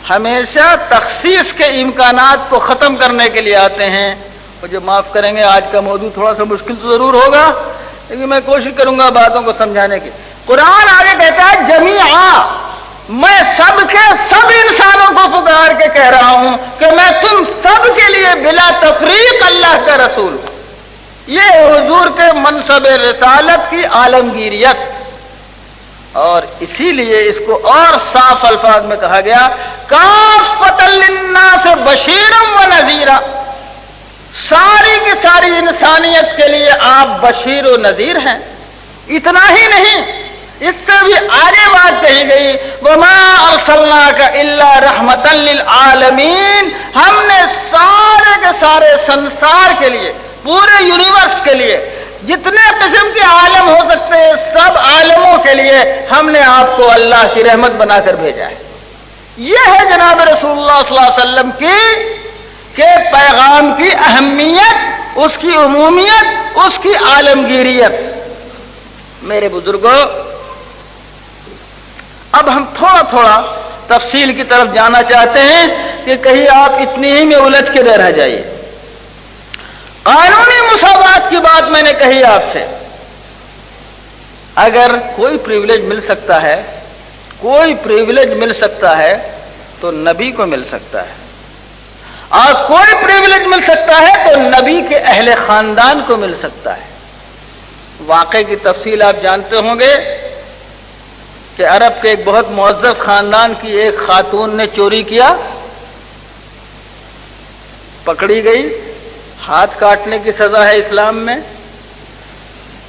हमेशा तखसीस के इम्कानात को ख़त्म करने के लिए आते हैं। मुझे माफ़ करेंगे, आज का मौजू थोड़ा सा मुश्किल तो ज़रूर होगा, लेकिन मैं कोशिश करूंगा बातों को समझाने की। कुरान आगे कहता है जमीआ, मैं सबके सब इंसानों को पुकार के कह रहा हूं कि मैं तुम सब के लिए बिला तफरीक अल्लाह का रसूल हूं। ये हुजूर के मनसब रिसालत की आलमगीरियत, और इसीलिए इसको और साफ अल्फाज में कहा गया काफ़तल लिन्नास बशीरम व नज़ीरा, सारी की सारी इंसानियत के लिए आप बशीर व नज़ीर हैं। इतना ही नहीं, इससे भी आगे बात कही गई, वमा अरसलनाका इल्ला रहमतन लिल आलमीन, हमने सारे के सारे संसार के लिए, पूरे यूनिवर्स के लिए, जितने किस्म के आलम हो सकते हैं सब आलमों के लिए हमने आपको अल्लाह की रहमत बनाकर भेजा है। यह है जनाब रसूलुल्लाह सल्लल्लाहु अलैहि वसल्लम के पैगाम की अहमियत, उसकी उमूमियत, उसकी आलमगीरियत। मेरे बुजुर्गों, अब हम थोड़ा थोड़ा तफसील की तरफ जाना चाहते हैं कि कहीं आप इतनी ही में उलझ के न रह जाइए। कानूनी मुसावात की बात मैंने कही आपसे, अगर कोई प्रिविलेज मिल सकता है, कोई प्रिविलेज मिल सकता है तो नबी को मिल सकता है, और कोई प्रिविलेज मिल सकता है तो नबी के अहले खानदान को मिल सकता है। वाक़े की तफसील आप जानते होंगे कि अरब के एक बहुत मुअज़्ज़ज़ खानदान की एक खातून ने चोरी किया, पकड़ी गई, हाथ काटने की सजा है इस्लाम में।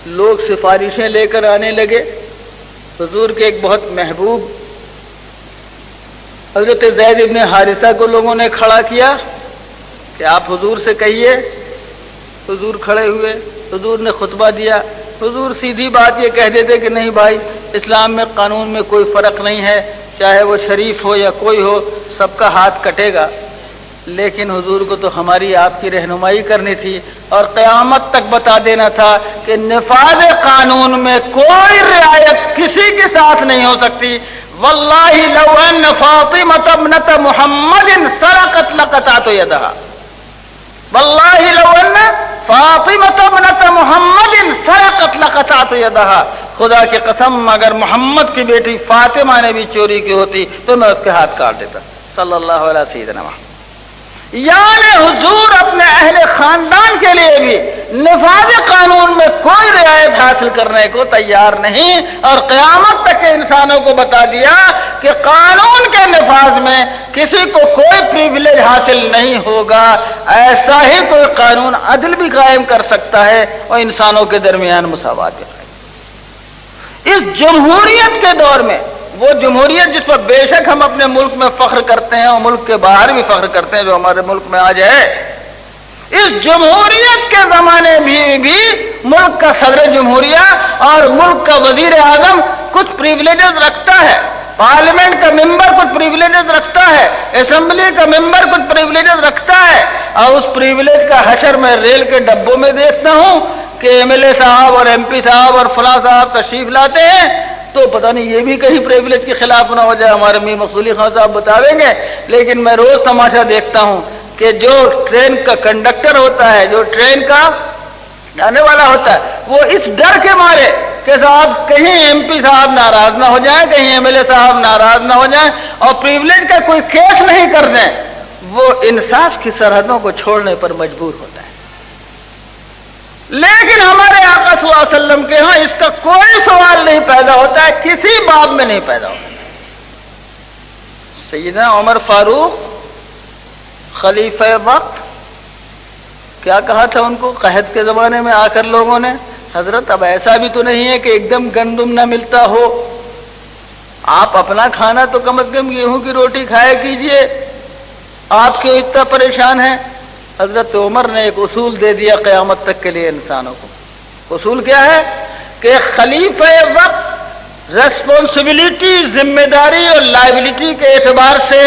लोग सिफारिशें लेकर आने लगे। हुजूर के एक बहुत महबूब हज़रत ज़ैद इब्न हारिसा को लोगों ने खड़ा किया कि आप हुजूर से कहिए। हुजूर खड़े हुए, हुजूर ने खुतबा दिया। हुजूर सीधी बात ये कह देते कि नहीं भाई, इस्लाम में कानून में कोई फ़र्क नहीं है, चाहे वो शरीफ हो या कोई हो, सबका हाथ कटेगा। लेकिन हुजूर को तो हमारी आपकी रहनुमाई करनी थी और क़यामत तक बता देना था कि निफाज़ कानून में कोई रियायत किसी के साथ नहीं हो सकती। वल्लाहि लौ अन्न फ़ातिमत इब्नत मुहम्मदिन सरक़त लक़तअतु यदहा, वल्लाहि लौ अन्न फ़ातिमत इब्नत मुहम्मदिन सरक़त लक़तअतु यदहा, खुदा की कसम अगर मोहम्मद की बेटी फातिमा ने भी चोरी की होती तो मैं उसके हाथ काट देता। सल्लल्लाहु अलैहि वसल्लम। यानी हुजूर अपने अहले खानदान के लिए भी نفاذ قانون میں کوئی رعایت حاصل کرنے کو تیار نہیں، اور قیامت تک کے انسانوں کو بتا دیا کہ قانون کے نفاذ میں کسی کو کوئی پریویلیج حاصل نہیں ہوگا۔ ایسا ہی کوئی قانون عدل بھی قائم کر سکتا ہے اور انسانوں کے درمیان مساوات بھی قائم۔ اس جمہوریت کے دور میں، وہ جمہوریت جس پر بے شک ہم اپنے ملک میں فخر کرتے ہیں اور ملک کے باہر بھی فخر کرتے ہیں جو ہمارے ملک میں آج ہے، اس جمہوریت کے زمانے میں بھی ملک کا صدر جمہوریہ اور ملک کا وزیر اعظم کچھ پریویلیجز رکھتا ہے، پارلیمنٹ کا ممبر کچھ پریویلیجز رکھتا ہے، اسمبلی کا ممبر کچھ پریویلیجز رکھتا ہے، اور اس پریویلیج کا حشر میں ریل کے ڈبوں میں دیکھتا ہوں کہ ایم ایل اے صاحب اور ایم پی صاحب اور فلاں صاحب تشریف لاتے ہیں، تو پتہ نہیں یہ بھی کہیں پریویلیج کے خلاف نہ ہو جائے، ہمارے میر مقصودی خان صاحب بتاویں گے۔ لیکن میں روز تماشا دیکھتا ہوں کہ جو ٹرین کا کنڈکٹر ہوتا ہے، جو ٹرین کا جانے والا ہوتا ہے، وہ اس ڈر کے مارے کہ صاحب کہیں ایم پی صاحب ناراض نہ ہو جائیں، کہیں ایم ایل اے صاحب ناراض نہ ہو جائیں اور پریویلیج کا کوئی کیس نہیں کر دیں، وہ انصاف کی سرحدوں کو چھوڑنے پر مجبور ہوتا ہے۔ لیکن ہمارے آقا صلی اللہ علیہ وسلم کے ہاں اس کا کوئی سوال نہیں پیدا ہوتا ہے، کسی باب میں نہیں پیدا ہوتا۔ سیدنا عمر فاروق خلیفہ وقت، کیا کہا تھا ان کو قحط کے زمانے میں آ کر لوگوں نے؟ حضرت اب ایسا بھی تو نہیں ہے کہ ایک دم گندم نہ ملتا ہو، آپ اپنا کھانا تو کم از کم گیہوں کی روٹی کھایا کیجئے، آپ کیوں اتنا پریشان ہیں؟ حضرت عمر نے ایک اصول دے دیا قیامت تک کے لیے انسانوں کو۔ اصول کیا ہے کہ خلیفہ وقت ریسپانسبلٹی، ذمہ داری اور لائبلٹی کے اعتبار سے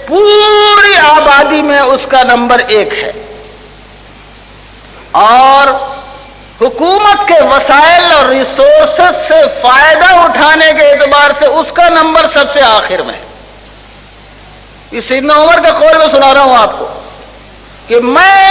پوری آبادی میں اس کا نمبر 1 ہے، اور حکومت کے وسائل اور ریسورسز سے فائدہ اٹھانے کے اعتبار سے اس کا نمبر سب سے آخر میں ہے۔ یہ سیدنا عمر کا قول میں سنا رہا ہوں آپ کو کہ میں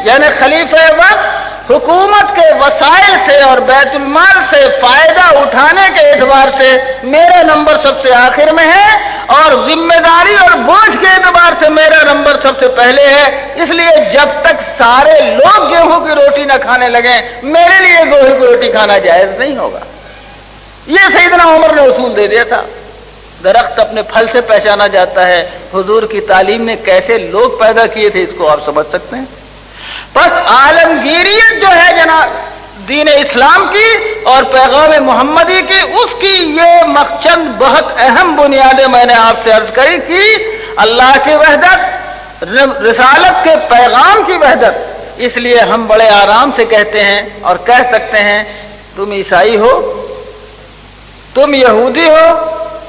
یعنی خلیفہ وقت حکومت کے وسائل سے اور بیت المال سے فائدہ اٹھانے کے اعتبار سے میرا نمبر سب سے آخر میں ہے، اور ذمہ داری اور بوجھ کے اعتبار سے میرا نمبر سب سے پہلے ہے۔ اس لیے جب تک سارے لوگ گیہوں کی روٹی نہ کھانے لگیں، میرے لیے گیہوں کی روٹی کھانا جائز نہیں ہوگا۔ یہ سیدنا عمر نے اصول دے دیا تھا۔ درخت اپنے پھل سے پہچانا جاتا ہے، حضور کی تعلیم نے کیسے لوگ پیدا کیے تھے اس کو آپ سمجھ سکتے ہیں۔ بس عالمگیریت جو ہے جناب دین اسلام کی اور پیغام محمدی کی، اس کی یہ مقصد بہت اہم بنیادیں میں نے آپ سے عرض کری کہ اللہ کی وحدت، رسالت کے پیغام کی وحدت۔ اس لیے ہم بڑے آرام سے کہتے ہیں اور کہہ سکتے ہیں تم عیسائی ہو، تم یہودی ہو،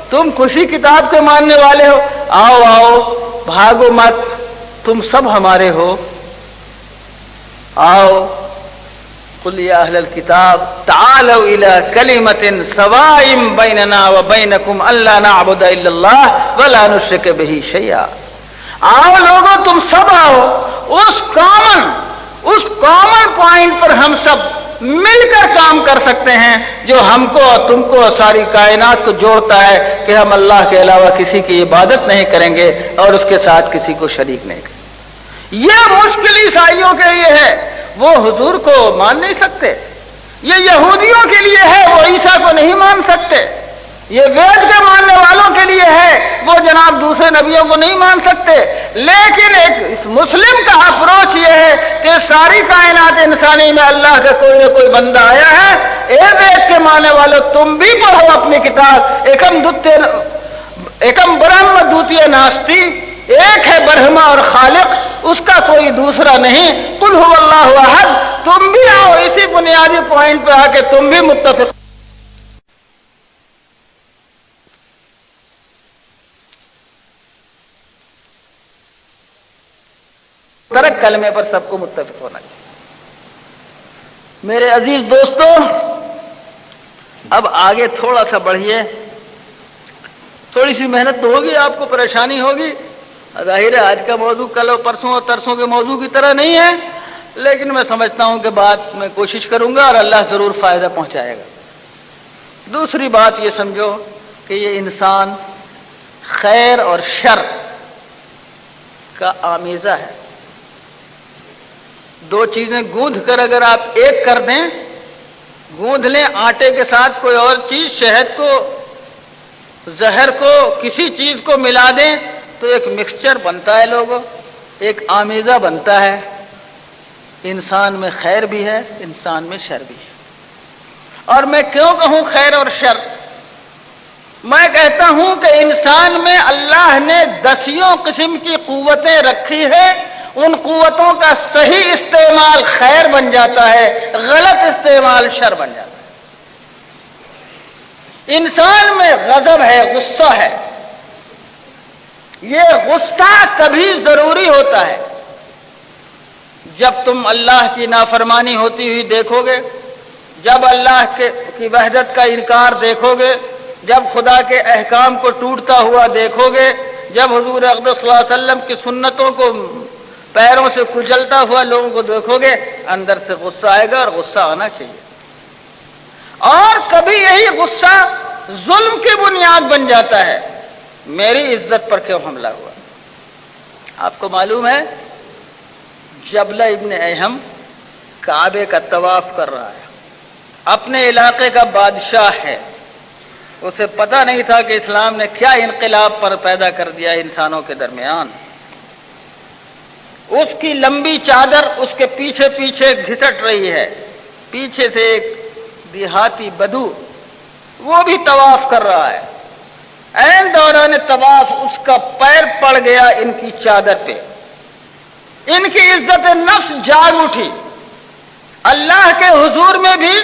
تم کسی کتاب کے ماننے والے ہو، آؤ آؤ بھاگو مت، تم سب ہمارے ہو، آؤ قل یا اہل الکتاب تعالوا الی کلمۃ سواء بیننا وبینکم الا نعبد الا اللہ ولا نشرک بہ شیئا۔ آؤ لوگوں تم سب آؤ، اس کامن پوائنٹ پر ہم سب مل کر کام کر سکتے ہیں جو ہم کو اور تم کو اور ساری کائنات کو جوڑتا ہے کہ ہم اللہ کے علاوہ کسی کی عبادت نہیں کریں گے اور اس کے ساتھ کسی کو شریک نہیں کریں گے۔ یہ مشکل عیسائیوں کے لیے ہے، وہ حضور کو مان نہیں سکتے۔ یہ یہودیوں کے لیے ہے، وہ عیسیٰ کو نہیں مان سکتے۔ یہ وید کے ماننے والوں کے لیے ہے، وہ جناب دوسرے نبیوں کو نہیں مان سکتے۔ لیکن ایک اس مسلم کا اپروچ یہ ہے کہ ساری کائنات انسانی میں اللہ کا کوئی نہ کوئی بندہ آیا ہے۔ اے وید کے ماننے والوں تم بھی پڑھو اپنی کتاب، ایکم برہم دوتیہ ناستی، ایک ہے برہما اور خالق، اس کا کوئی دوسرا نہیں، قل هو اللہ احد۔ تم بھی آؤ اسی بنیادی پوائنٹ پہ آ کے تم بھی متفق۔ ترک کلمے پر سب کو متفق ہونا چاہیے۔ میرے عزیز دوستو، اب آگے تھوڑا سا بڑھیے، تھوڑی سی محنت تو ہوگی، آپ کو پریشانی ہوگی۔ ظاہر ہے آج کا موضوع کل اور پرسوں اور ترسوں کے موضوع کی طرح نہیں ہے، لیکن میں سمجھتا ہوں کہ بات میں کوشش کروں گا اور اللہ ضرور فائدہ پہنچائے گا۔ دوسری بات یہ سمجھو کہ یہ انسان خیر اور شر کا آمیزہ ہے۔ दो चीजें गूंथ कर अगर आप एक कर दें, गूंथ लें आटे के साथ कोई और चीज, शहद को, जहर को, किसी चीज को मिला दें तो एक मिक्सचर बनता है लोगों, एक आमेजा बनता है। इंसान में खैर भी है, इंसान में शर भी है। और मैं क्यों कहूं खैर और शर? मैं कहता हूं कि इंसान में अल्लाह ने 10 किस्म की कुव्वतें रखी है। उन कुव्वतों का सही इस्तेमाल खैर बन जाता है, गलत इस्तेमाल शर बन जाता है। इंसान में गजब है, गुस्सा है। ये गुस्सा कभी जरूरी होता है। जब तुम अल्लाह की नाफरमानी होती हुई देखोगे, जब अल्लाह की वहदत का इनकार देखोगे, जब खुदा के अहकाम को टूटता हुआ देखोगे, जब हुजूर अक़दस सल्लल्लाहु अलैहि वसल्लम की सुन्नतों को पैरों से कुचलता हुआ लोगों को देखोगे, अंदर से गुस्सा आएगा और गुस्सा आना चाहिए। और कभी यही गुस्सा जुल्म की बुनियाद बन जाता है। मेरी इज्जत पर क्यों हमला हुआ? आपको मालूम है जबला इब्न अहम काबे का तवाफ कर रहा है, अपने इलाके का बादशाह है। उसे पता नहीं था कि इस्लाम ने क्या इनकलाब पर पैदा कर दिया इंसानों के दरमियान। उसकी लंबी चादर उसके पीछे पीछे घिसट रही है। पीछे से एक देहाती बधू वो भी तवाफ कर रहा है। ऐन दौरान तवाफ उसका पैर पड़ गया इनकी चादर पे। इनकी इज्जत नफ्स जाग उठी। अल्लाह के हुजूर में भी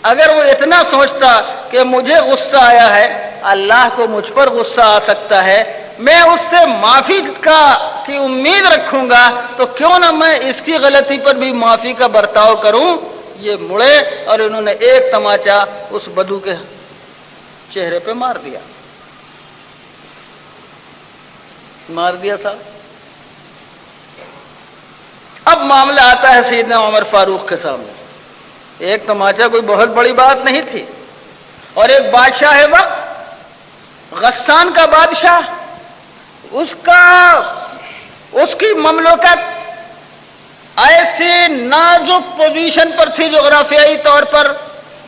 अगर वो इतना सोचता कि मुझे गुस्सा आया है, अल्लाह को मुझ पर गुस्सा आ सकता है, मैं उससे माफी की उम्मीद रखूंगा, तो क्यों ना मैं इसकी गलती पर भी माफी का बर्ताव करूं। ये मुड़े और इन्होंने एक तमाचा उस बधू के चेहरे पे मार दिया साहब। अब मामला आता है सैयदना उमर फारूक के सामने। एक तमाचा कोई बहुत बड़ी बात नहीं थी। और एक बादशाह है वक्त, गस्सान का बादशाह, उसकी ममलकत ऐसी नाजुक पोजीशन पर थी जोग्राफियाई तौर पर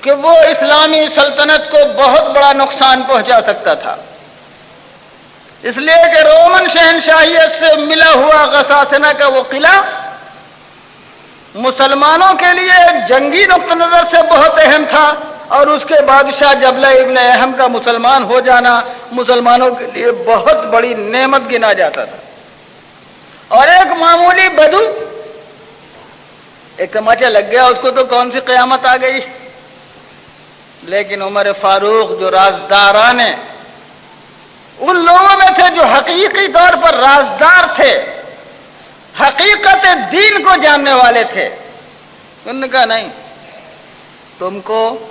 कि वो इस्लामी सल्तनत को बहुत बड़ा नुकसान पहुंचा सकता था। इसलिए कि रोमन शहनशाहियत से मिला हुआ गसासना का वो किला मुसलमानों के लिए जंगी नुक्ता नजर से बहुत अहम था। और उसके बादशाह जबला इब्न अहम का मुसलमान हो जाना मुसलमानों के लिए बहुत बड़ी नेमत गिना जाता था। और एक मामूली बधू, एक तमाचा लग गया उसको तो कौन सी कयामत आ गई। लेकिन उमर फारूक जो राजदारान है, उन लोगों में थे जो हकीकी तौर पर राजदार थे, हकीकत दीन को जानने वाले थे। उन्होंने कहा नहीं, तुमको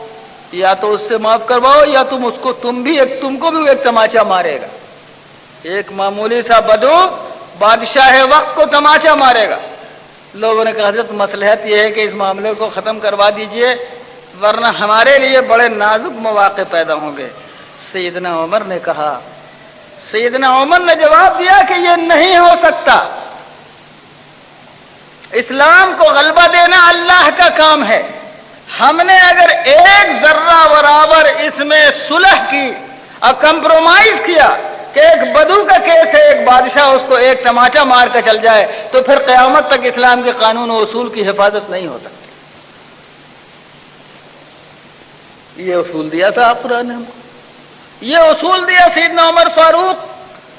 या तो उससे माफ करवाओ या तुमको भी एक तमाचा मारेगा। एक मामूली सा बदू बादशाह वक्त को तमाचा मारेगा। लोगों ने कहा हज़रत मसलहत यह है कि इस मामले को खत्म करवा दीजिए, वरना हमारे लिए बड़े नाजुक मौके पैदा होंगे। सैयदना उमर ने कहा, सैयदना उमर ने जवाब दिया कि यह नहीं हो सकता। इस्लाम को गलबा देना अल्लाह का काम है। हमने अगर एक जर्रा बराबर इसमें सुलह की और कंप्रोमाइज किया कि एक बदू का केस है, एक बादशाह उसको एक तमाचा मार कर चल जाए, तो फिर क़यामत तक इस्लाम के कानून और उसूल की हिफाजत नहीं हो सकती। ये उसूल दिया था आप कुरान ने हमको। ये उसूल दिया सैयदना उमर फारूक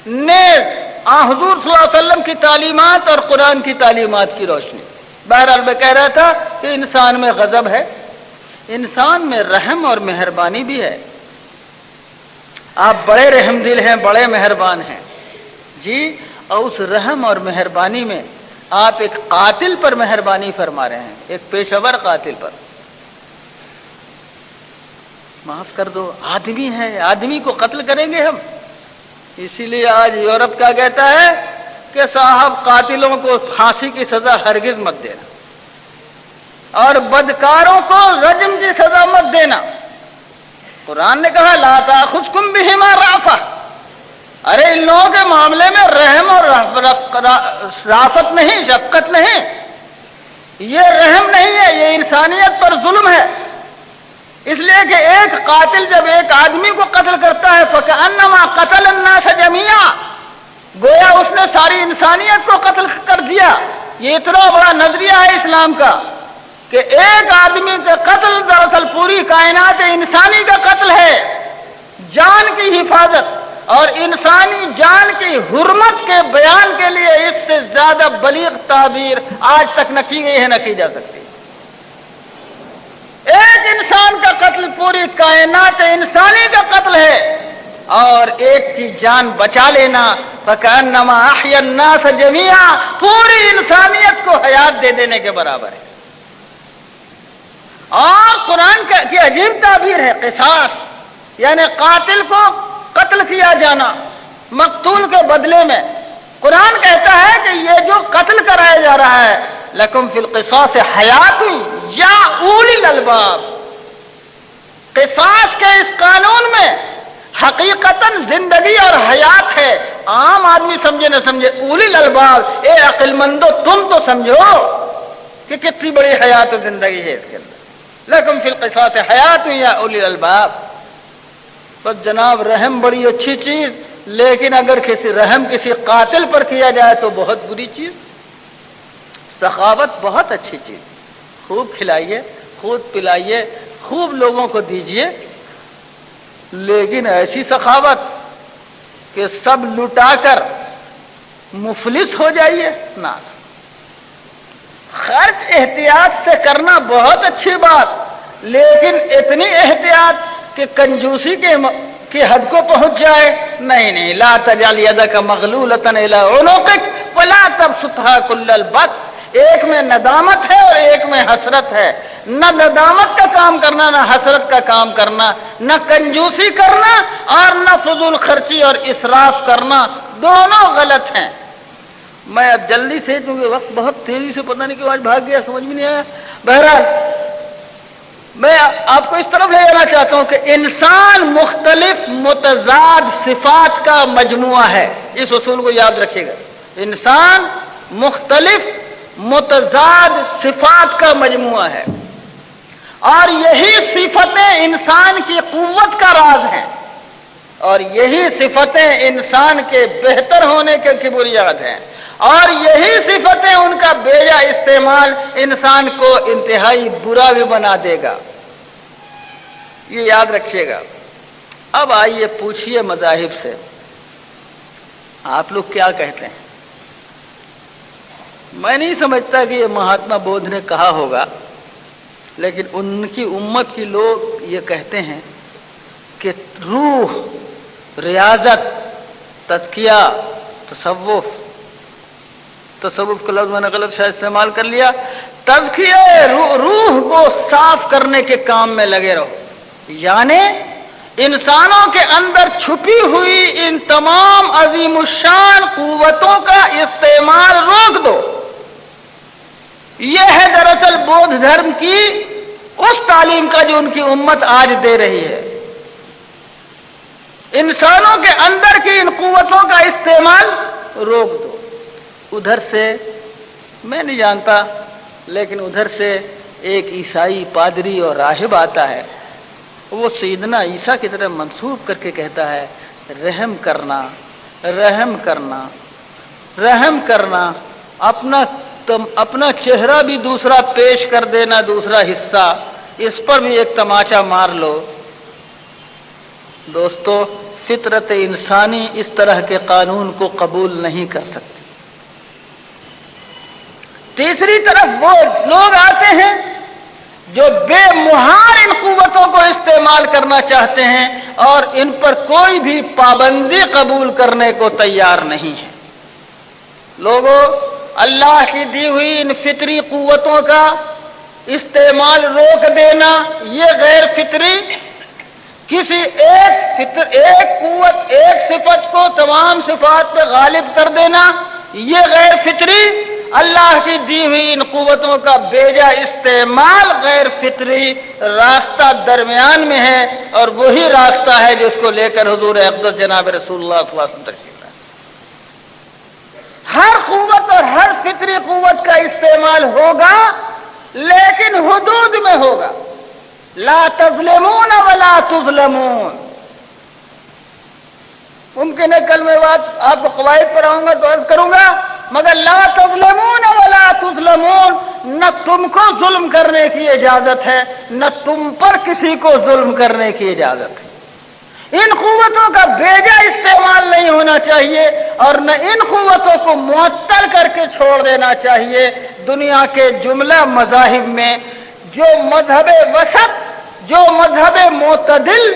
ने हुजूर सल्लल्लाहु अलैहि वसल्लम की तालीमात और कुरान की तालीमात की रोशनी। बहरहाल मैं कह रहा था कि इंसान में गजब है, इंसान में रहम और मेहरबानी भी है। आप बड़े रहमदिल हैं, बड़े मेहरबान हैं जी, और उस रहम और मेहरबानी में आप एक कातिल पर मेहरबानी फरमा रहे हैं, एक पेशेवर कातिल पर। माफ कर दो, आदमी है, आदमी को कत्ल करेंगे हम। इसीलिए आज यूरोप क्या कहता है कि साहब कातिलों को फांसी की सजा हरगिज मत देना और बदकारों को रज्म की सजा मत देना। कुरान ने कहा ला ताखुज़कुम बिहिमा राफा। अरे इन लोगों के मामले में रहम और राफत नहीं, शफकत नहीं। یہ رحم نہیں ہے، یہ انسانیت پر ظلم ہے۔ اس لیے کہ ایک قاتل جب ایک آدمی کو قتل کرتا ہے فَكَأَنَّمَا قَتَلَ النَّاسَ جَمِيعًا، گویا اس نے ساری انسانیت کو قتل کر دیا۔ یہ اتنا بڑا نظریہ ہے اسلام کا کہ ایک آدمی کا قتل دراصل پوری کائنات انسانی کا قتل ہے، جان کی حفاظت اور انسانی جان کی حرمت کے بیان کے لیے اس سے زیادہ بلیغ تعبیر آج تک نہ کی گئی ہے، نہ کی جا سکتی۔ ایک انسان کا قتل پوری کائنات انسانی کا قتل ہے، اور ایک کی جان بچا لینا فَكَأَنَّمَا أَحْيَا النَّاسَ جَمِيعًا، پوری انسانیت کو حیات دے دینے کے برابر ہے۔ اور قرآن کی عجیب تعبیر ہے قصاص، یعنی قاتل کو قتل کیا جانا مقتول کے بدلے میں۔ قرآن کہتا ہے کہ یہ جو قتل کرایا جا رہا ہے لَكُمْ فِي الْقِصَاصِ حَيَاتٌ یا اولی الالباب، قصاص کے اس قانون میں حقیقتاً زندگی اور حیات ہے۔ عام آدمی سمجھے نہ سمجھے، اولی الالباب، اے عقل مندو تم تو سمجھو کہ کتنی بڑی حیات و زندگی ہے اس کے اندر۔ لَكُمْ فِي الْقِصَاصِ حَيَاتٌ یا اولی الالباب۔ تو جناب رحم بڑی اچھی چیز، لیکن اگر کسی قاتل پر کیا جائے تو بہت بری چیز۔ سخاوت بہت اچھی چیز، خوب کھلائیے، خوب پلائیے، خوب لوگوں کو دیجیے، لیکن ایسی سخاوت کہ سب لٹا کر مفلس ہو جائیے نہ۔ خرچ احتیاط سے کرنا بہت اچھی بات، لیکن اتنی احتیاط کہ کنجوسی کے حد کو پہنچ جائے، نہیں، لا تجعل یدک مغلولۃ الی عنقک ولا تبسطھا کل البسط۔ ایک میں ندامت ہے اور ایک میں حسرت ہے۔ نہ ندامت کا کام کرنا، نہ حسرت کا کام کرنا، نہ کنجوسی کرنا اور نہ فضول خرچی اور اسراف کرنا، دونوں غلط ہیں۔ میں اب جلدی سے، کیونکہ وقت بہت تیزی سے پتہ نہیں کیوں آج بھاگ گیا، سمجھ میں نہیں آیا۔ بہرحال میں آپ کو اس طرف لے جانا چاہتا ہوں کہ انسان مختلف متضاد صفات کا مجموعہ ہے۔ اس اصول کو یاد رکھیے گا، انسان مختلف متضاد صفات کا مجموعہ ہے، اور یہی صفتیں انسان کی قوت کا راز ہیں، اور یہی صفتیں انسان کے بہتر ہونے کی بنیاد ہیں، اور یہی صفتیں ان کا بیجا استعمال انسان کو انتہائی برا بھی بنا دے گا۔ یہ یاد رکھیے گا۔ اب آئیے پوچھئے مذاہب سے، آپ لوگ کیا کہتے ہیں؟ میں نہیں سمجھتا کہ یہ مہاتما بدھ نے کہا ہوگا، لیکن ان کی امت کے لوگ یہ کہتے ہیں کہ روح، ریاضت، تزکیہ، تصوف کا لفظ میں نے غلط شاید استعمال کر لیا، تزکیہ روح کو صاف کرنے کے کام میں لگے رہو، یعنی انسانوں کے اندر چھپی ہوئی ان تمام عظیم الشان قوتوں کا استعمال روک دو۔ یہ ہے دراصل بودھ دھرم کی اس تعلیم کا جو ان کی امت آج دے رہی ہے۔ انسانوں کے اندر کی ان قوتوں کا استعمال روک دو۔ ادھر سے میں نہیں جانتا، لیکن ادھر سے ایک عیسائی پادری اور راہب آتا ہے، وہ سیدنا عیسیٰ کی طرف منسوب کر کے کہتا ہے رحم کرنا، رحم کرنا، رحم کرنا، اپنا چہرہ بھی دوسرا پیش کر دینا، دوسرا حصہ، اس پر بھی ایک تماچا مار لو۔ دوستو، فطرت انسانی اس طرح کے قانون کو قبول نہیں کر سکتی۔ تیسری طرف وہ لوگ آتے ہیں جو بے مہار ان قوتوں کو استعمال کرنا چاہتے ہیں اور ان پر کوئی بھی پابندی قبول کرنے کو تیار نہیں ہے۔ لوگوں، اللہ کی دی ہوئی ان فطری قوتوں کا استعمال روک دینا، یہ غیر فطری، کسی ایک قوت، ایک صفت کو تمام صفات پہ غالب کر دینا، یہ غیر فطری، اللہ کی دی ہوئی ان قوتوں کا بیجا استعمال غیر فطری، راستہ درمیان میں ہے، اور وہی راستہ ہے جس کو لے کر حضور اقدس جناب رسول اللہ صلی اللہ علیہ وسلم تشریف لائے۔ हर कुव्वत और हर फिक्री कुव्वत का इस्तेमाल होगा, लेकिन हुदूद में होगा। ला तज़लिमून वला तुज़लमून। मुमकिन है कल मैं बात आपको कवायद पर आऊंगा तो अर्ज करूंगा, मगर ला तज़लिमून वला तुज़लमून, न तुमको जुल्म करने की इजाजत है, न तुम पर किसी को जुल्म करने की इजाजत है। इन कुव्वतों का बेजा इस्तेमाल नहीं होना चाहिए और न इन कुव्वतों को मुअत्तल करके छोड़ देना चाहिए। दुनिया के जुमला मज़ाहिब में जो मजहब वसत, जो मजहब मोतदिल,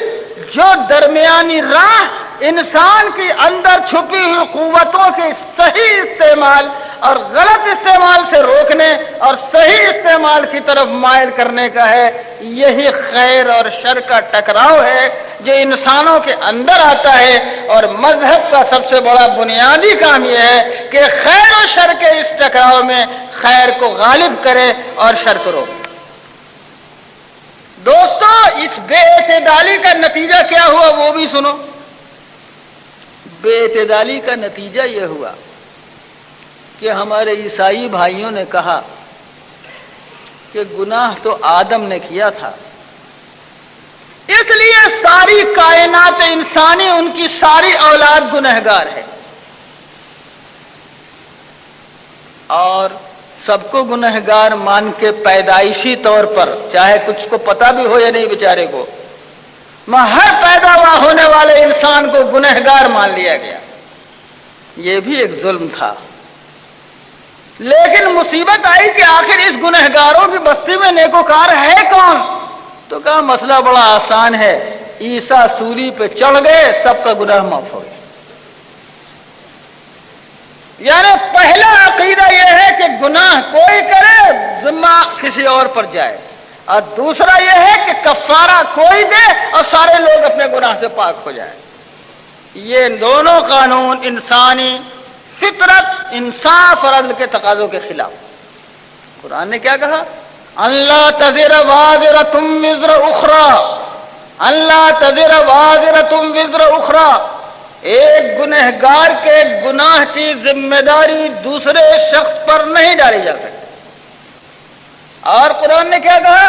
जो दरमियानी राह इंसान के अंदर छुपी हुई कुव्वतों के सही इस्तेमाल और गलत इस्तेमाल से रोकने और सही इस्तेमाल की तरफ माइल करने का है, यही खैर और शर का टकराव है जो इंसानों के अंदर आता है। और मजहब का सबसे बड़ा बुनियादी काम यह है कि खैर और शर के इस टकराव में खैर को गालिब करे और शर को रोके। दोस्तों, इस बेइतदाली का नतीजा क्या हुआ वो भी सुनो। बेइतदाली का नतीजा यह हुआ कि हमारे ईसाई भाइयों ने कहा कि गुनाह तो आदम ने किया था, इसलिए सारी कायनात इंसानी, उनकी सारी औलाद गुनहगार है और सबको गुनहगार मान के पैदाइशी तौर पर, चाहे कुछ को पता भी हो या नहीं बेचारे को, हर पैदा होने वाले इंसान को गुनहगार मान लिया गया। यह भी एक जुल्म था। लेकिन मुसीबत आई कि आखिर इस गुनहगारों की बस्ती में नेकोकार है कौन? तो कहा मसला बड़ा आसान है, ईसा सूली पे चढ़ गए, सबका गुनाह माफ हो गया। यानी पहला अकीदा यह है कि गुनाह कोई करे, जिम्मा किसी और पर जाए, और दूसरा यह है कि कफारा कोई दे और सारे लोग अपने गुनाह से पाक हो जाए। ये दोनों कानून इंसानी फितरत, इंसाफ और अदल के तकाज़ों के खिलाफ। कुरान ने क्या कहा? अल्लाह तज़िर वाज़िरतुम विज़्र उख़रा, अल्लाह तज़िर वाज़िरतुम विज़्र उख़रा। एक गुनहगार के गुनाह की जिम्मेदारी दूसरे शख्स पर नहीं डाली जा सकती। और कुरान ने क्या कहा?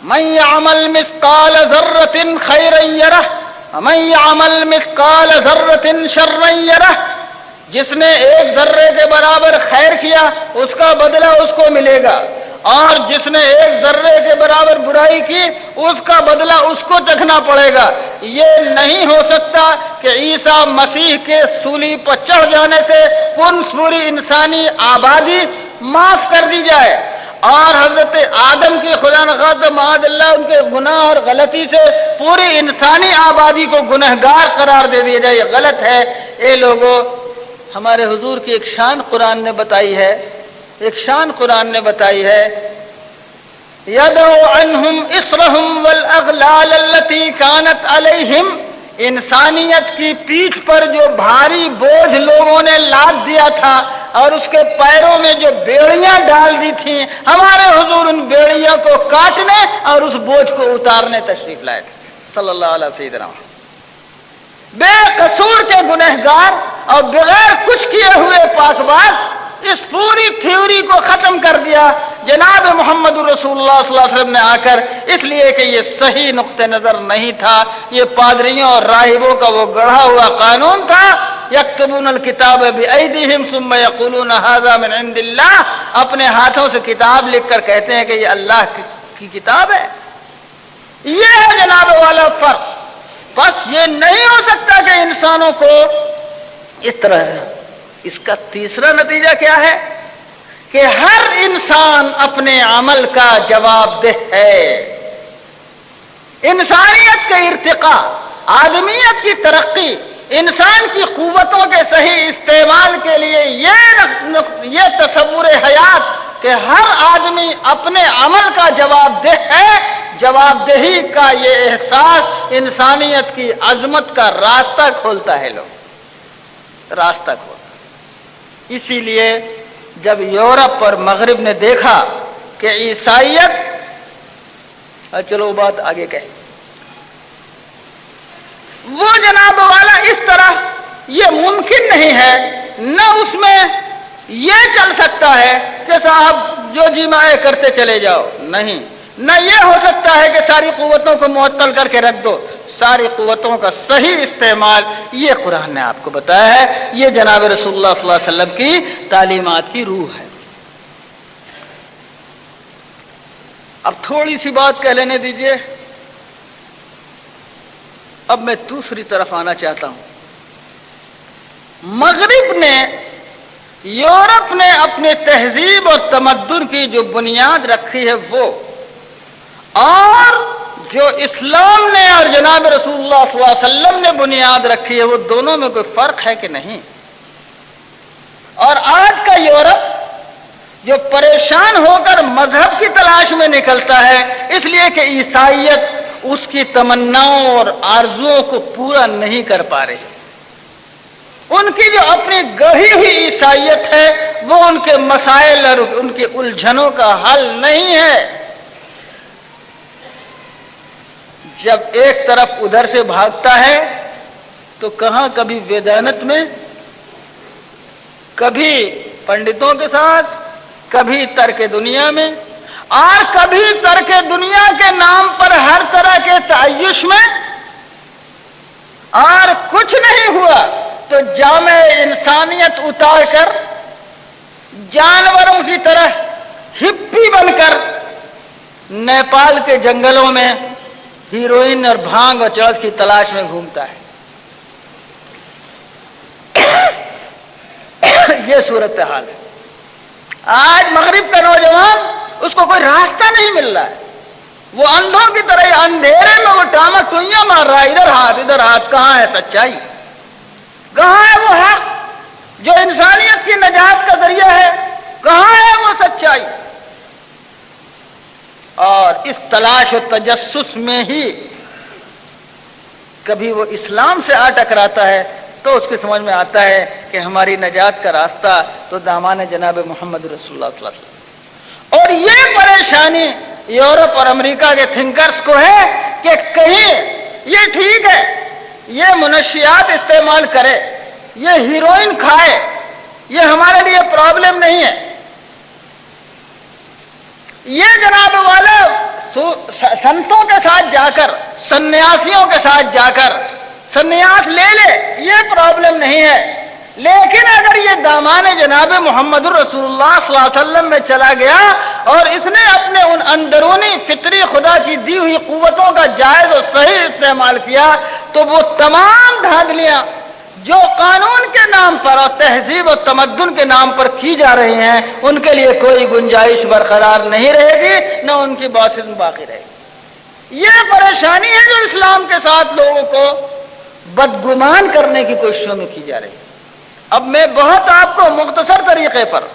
मन यअमल मिस्काल ज़र्रतिन खैरन यरह व मन यअमल मिस्काल ज़र्रतिन शर्रन यरह। जिसने एक जर्रे के बराबर खैर किया उसका बदला उसको मिलेगा, और जिसने एक जर्रे के बराबर बुराई की उसका बदला उसको चखना पड़ेगा। ये नहीं हो सकता कि ईसा मसीह के सूली पर चढ़ जाने से पूरी इंसानी आबादी माफ कर दी जाए और हजरत आदम की खुदा न खास्ता माअज़ल्लाह उनके गुनाह और गलती से पूरी इंसानी आबादी को गुनहगार करार दे दिया जाए। ये गलत है। ये लोगों, हमारे हुजूर की एक शान कुरान ने बताई है, एक शान कुरान ने बताई है, यदउ अन्हुम इसरहुम वल अगलाल अल्लती कानत अलैहिम। इंसानियत की पीठ पर जो भारी बोझ लोगों ने लाद दिया था और उसके पैरों में जो बेड़ियां डाल दी थी, हमारे हुजूर उन बेड़ियों को काटने और उस बोझ को उतारने तशरीफ लाए थे सल्लल्लाहु अलैहि वसल्लम। बेकसूर के गुनहगार और बगैर कुछ किए हुए पाकबाज इस पूरी थ्योरी को खत्म कर दिया जनाब मोहम्मद रसूलुल्लाह सल्लल्लाहु अलैहि वसल्लम ने आकर, इसलिए कि ये सही नुक्ते नजर नहीं था। ये पादरियों और राहिबों का वो गढ़ा हुआ कानून था, यक्तबूनल किताब बिअयदीहिम सुम्मा यक़ूलून हाज़ा मिन इंदिल्लाह। अपने हाथों से किताब लिखकर कहते हैं कि ये अल्लाह की किताब है। ये है जनाब वाला फर्क। बस ये नहीं हो सकता कि इंसानों को इस तरह। इसका तीसरा नतीजा क्या है कि हर इंसान अपने अमल का जवाबदेह है। इंसानियत का इर्तिका, आदमियत की तरक्की, इंसान की कुव्वतों के सही इस्तेमाल के लिए ये तसव्वुर हयात कि हर आदमी अपने अमल का जवाबदेह है। जवाबदेही का ये एहसास इंसानियत की अजमत का रास्ता खोलता है। लोग रास्ता खोलता। इसीलिए जब यूरोप और मगरिब ने देखा कि ईसाइयत, चलो बात आगे कहें, वो जनाब वाला इस तरह ये मुमकिन नहीं है, न उसमें ये चल सकता है कि साहब जो जी माए करते चले जाओ, नहीं, न ये हो सकता है कि सारी कुव्वतों को मुअत्तल करके रख दो। सारी कुव्वतों का सही इस्तेमाल ये कुरान ने आपको बताया है, ये जनाब रसूलुल्लाह सल्लल्लाहु अलैहि वसल्लम की तालीमात की रूह है। अब थोड़ी सी बात कह लेने दीजिए, अब मैं दूसरी तरफ आना चाहता हूं। मगरिब ने, यूरोप ने अपने तहजीब और तमद्दुन की जो बुनियाद रखी है वो, और जो इस्लाम ने और जनाब रसूलुल्लाह सल्लल्लाहु अलैहि वसल्लम ने बुनियाद रखी है, वो दोनों में कोई फर्क है कि नहीं? और आज का यूरोप जो परेशान होकर मजहब की तलाश में निकलता है, इसलिए कि ईसाइयत उसकी तमन्नाओं और आरजुओं को पूरा नहीं कर पा रही। उनकी जो अपनी गढ़ी हुई ईसाइयत है वो उनके मसाइल और उनकी उलझनों का हल नहीं है। जब एक तरफ उधर से भागता है तो कहां कभी वेदांत में, कभी पंडितों के साथ, कभी तर्क दुनिया में, और कभी तर्क दुनिया के नाम पर हर तरह के तायुश में, और कुछ नहीं हुआ तो जामे इंसानियत उतार कर जानवरों की तरह हिप्पी बनकर नेपाल के जंगलों में हीरोइन और भांग और चरस की तलाश में घूमता है। ये सूरत हाल है। आज मगरिब का नौजवान, उसको कोई रास्ता नहीं मिल रहा है, वो अंधों की तरह अंधेरे में वो टामा टुइयां मार रहा है, इधर हाथ इधर हाथ। कहां है सच्चाई? कहां है वो हक जो इंसानियत की नजात का जरिया है? कहां है वो सच्चाई? और इस तलाश और तजस्सुस में ही कभी वो इस्लाम से आ टकराता है तो उसकी समझ में आता है कि हमारी नजात का रास्ता तो दामाने जनाब मोहम्मद रसूलुल्लाह सल्लल्लाहु अलैहि वसल्लम। और ये परेशानी यूरोप और अमेरिका के थिंकर्स को है कि कहीं ये ठीक है, ये मुनशियात इस्तेमाल करे, ये हीरोइन खाए, ये हमारे लिए प्रॉब्लम नहीं है। ये जनाब वाले संतों के साथ जाकर, सन्यासियों के साथ जाकर सन्यास ले ले, ये प्रॉब्लम नहीं है। लेकिन अगर ये दामाने जनाब मोहम्मद रसूलुल्लाह सल्लल्लाहु अलैहि वसल्लम में चला गया और इसने अपने उन अंदरूनी फितरी खुदा की दी हुई कुव्वतों का जायज और सही इस्तेमाल किया, तो वो तमाम धांधलियां जो कानून के नाम पर और तहजीब और तमद्दुन के नाम पर की जा रही हैं, उनके लिए कोई गुंजाइश बरकरार नहीं रहेगी, न उनकी बात बाकी रहेगी। ये परेशानी है जो इस्लाम के साथ लोगों को बदगुमान करने की कोशिशों में की जा रही है। अब मैं बहुत आपको मुख्तसर तरीके पर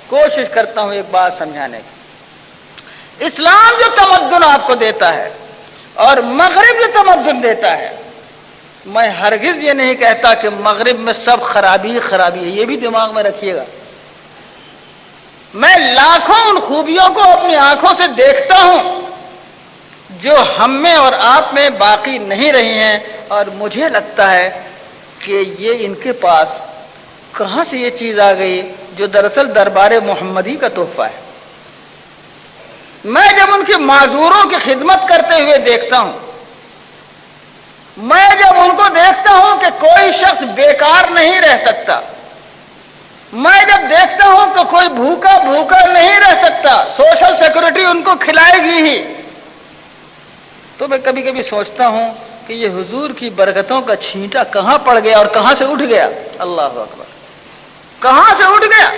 कोशिश करता हूं एक बात समझाने की। इस्लाम जो तमद्दुन आपको देता है और मगरिब जो तमद्दुन देता है, मैं हरगिज ये नहीं कहता कि मगरिब में सब खराबी खराबी है, ये भी दिमाग में रखिएगा। मैं लाखों उन खूबियों को अपनी आंखों से देखता हूं जो हम में और आप में बाकी नहीं रही हैं, और मुझे लगता है कि ये इनके पास कहां से ये चीज आ गई जो दरअसल दरबार मोहम्मदी का तोहफा है। मैं जब उनके माजूरों की खिदमत करते हुए देखता हूं, मैं जब उनको देखता हूं कि कोई शख्स बेकार नहीं रह सकता, मैं जब देखता हूं कि कोई भूखा भूखा नहीं रह सकता, सोशल सिक्योरिटी उनको खिलाएगी ही, तो मैं कभी कभी सोचता हूं कि ये हुजूर की बरकतों का छींटा कहां पड़ गया और कहां से उठ गया। अल्लाह अकबर, कहां से उठ गया?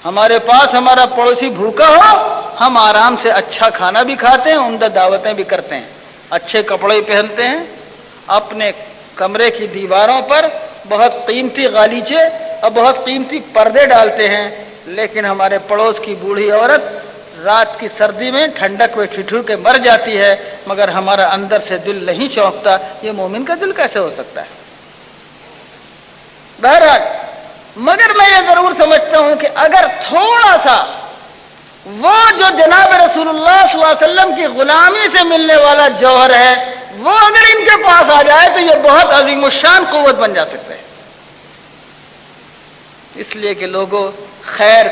हमारे पास हमारा पड़ोसी भूखा हो, हम आराम से अच्छा खाना भी खाते हैं, उम्दा दावतें भी करते हैं, अच्छे कपड़े पहनते हैं, अपने कमरे की दीवारों पर बहुत कीमती गालीचे और बहुत कीमती पर्दे डालते हैं। लेकिन हमारे पड़ोस की बूढ़ी औरत रात की सर्दी में ठंडक में ठिठुर के मर जाती है, मगर हमारा अंदर से दिल नहीं चौंकता। ये मोमिन का दिल कैसे हो सकता है? बहरहाल, मगर मैं ये जरूर समझता हूं कि अगर थोड़ा सा वो जो जनाब रसूलुल्लाह सल्लल्लाहु अलैहि वसल्लम की गुलामी से मिलने वाला जौहर है, वो अगर इनके पास आ जाए तो ये बहुत अजीम शान कुव्वत बन जा सकता है। इसलिए कि लोगों, खैर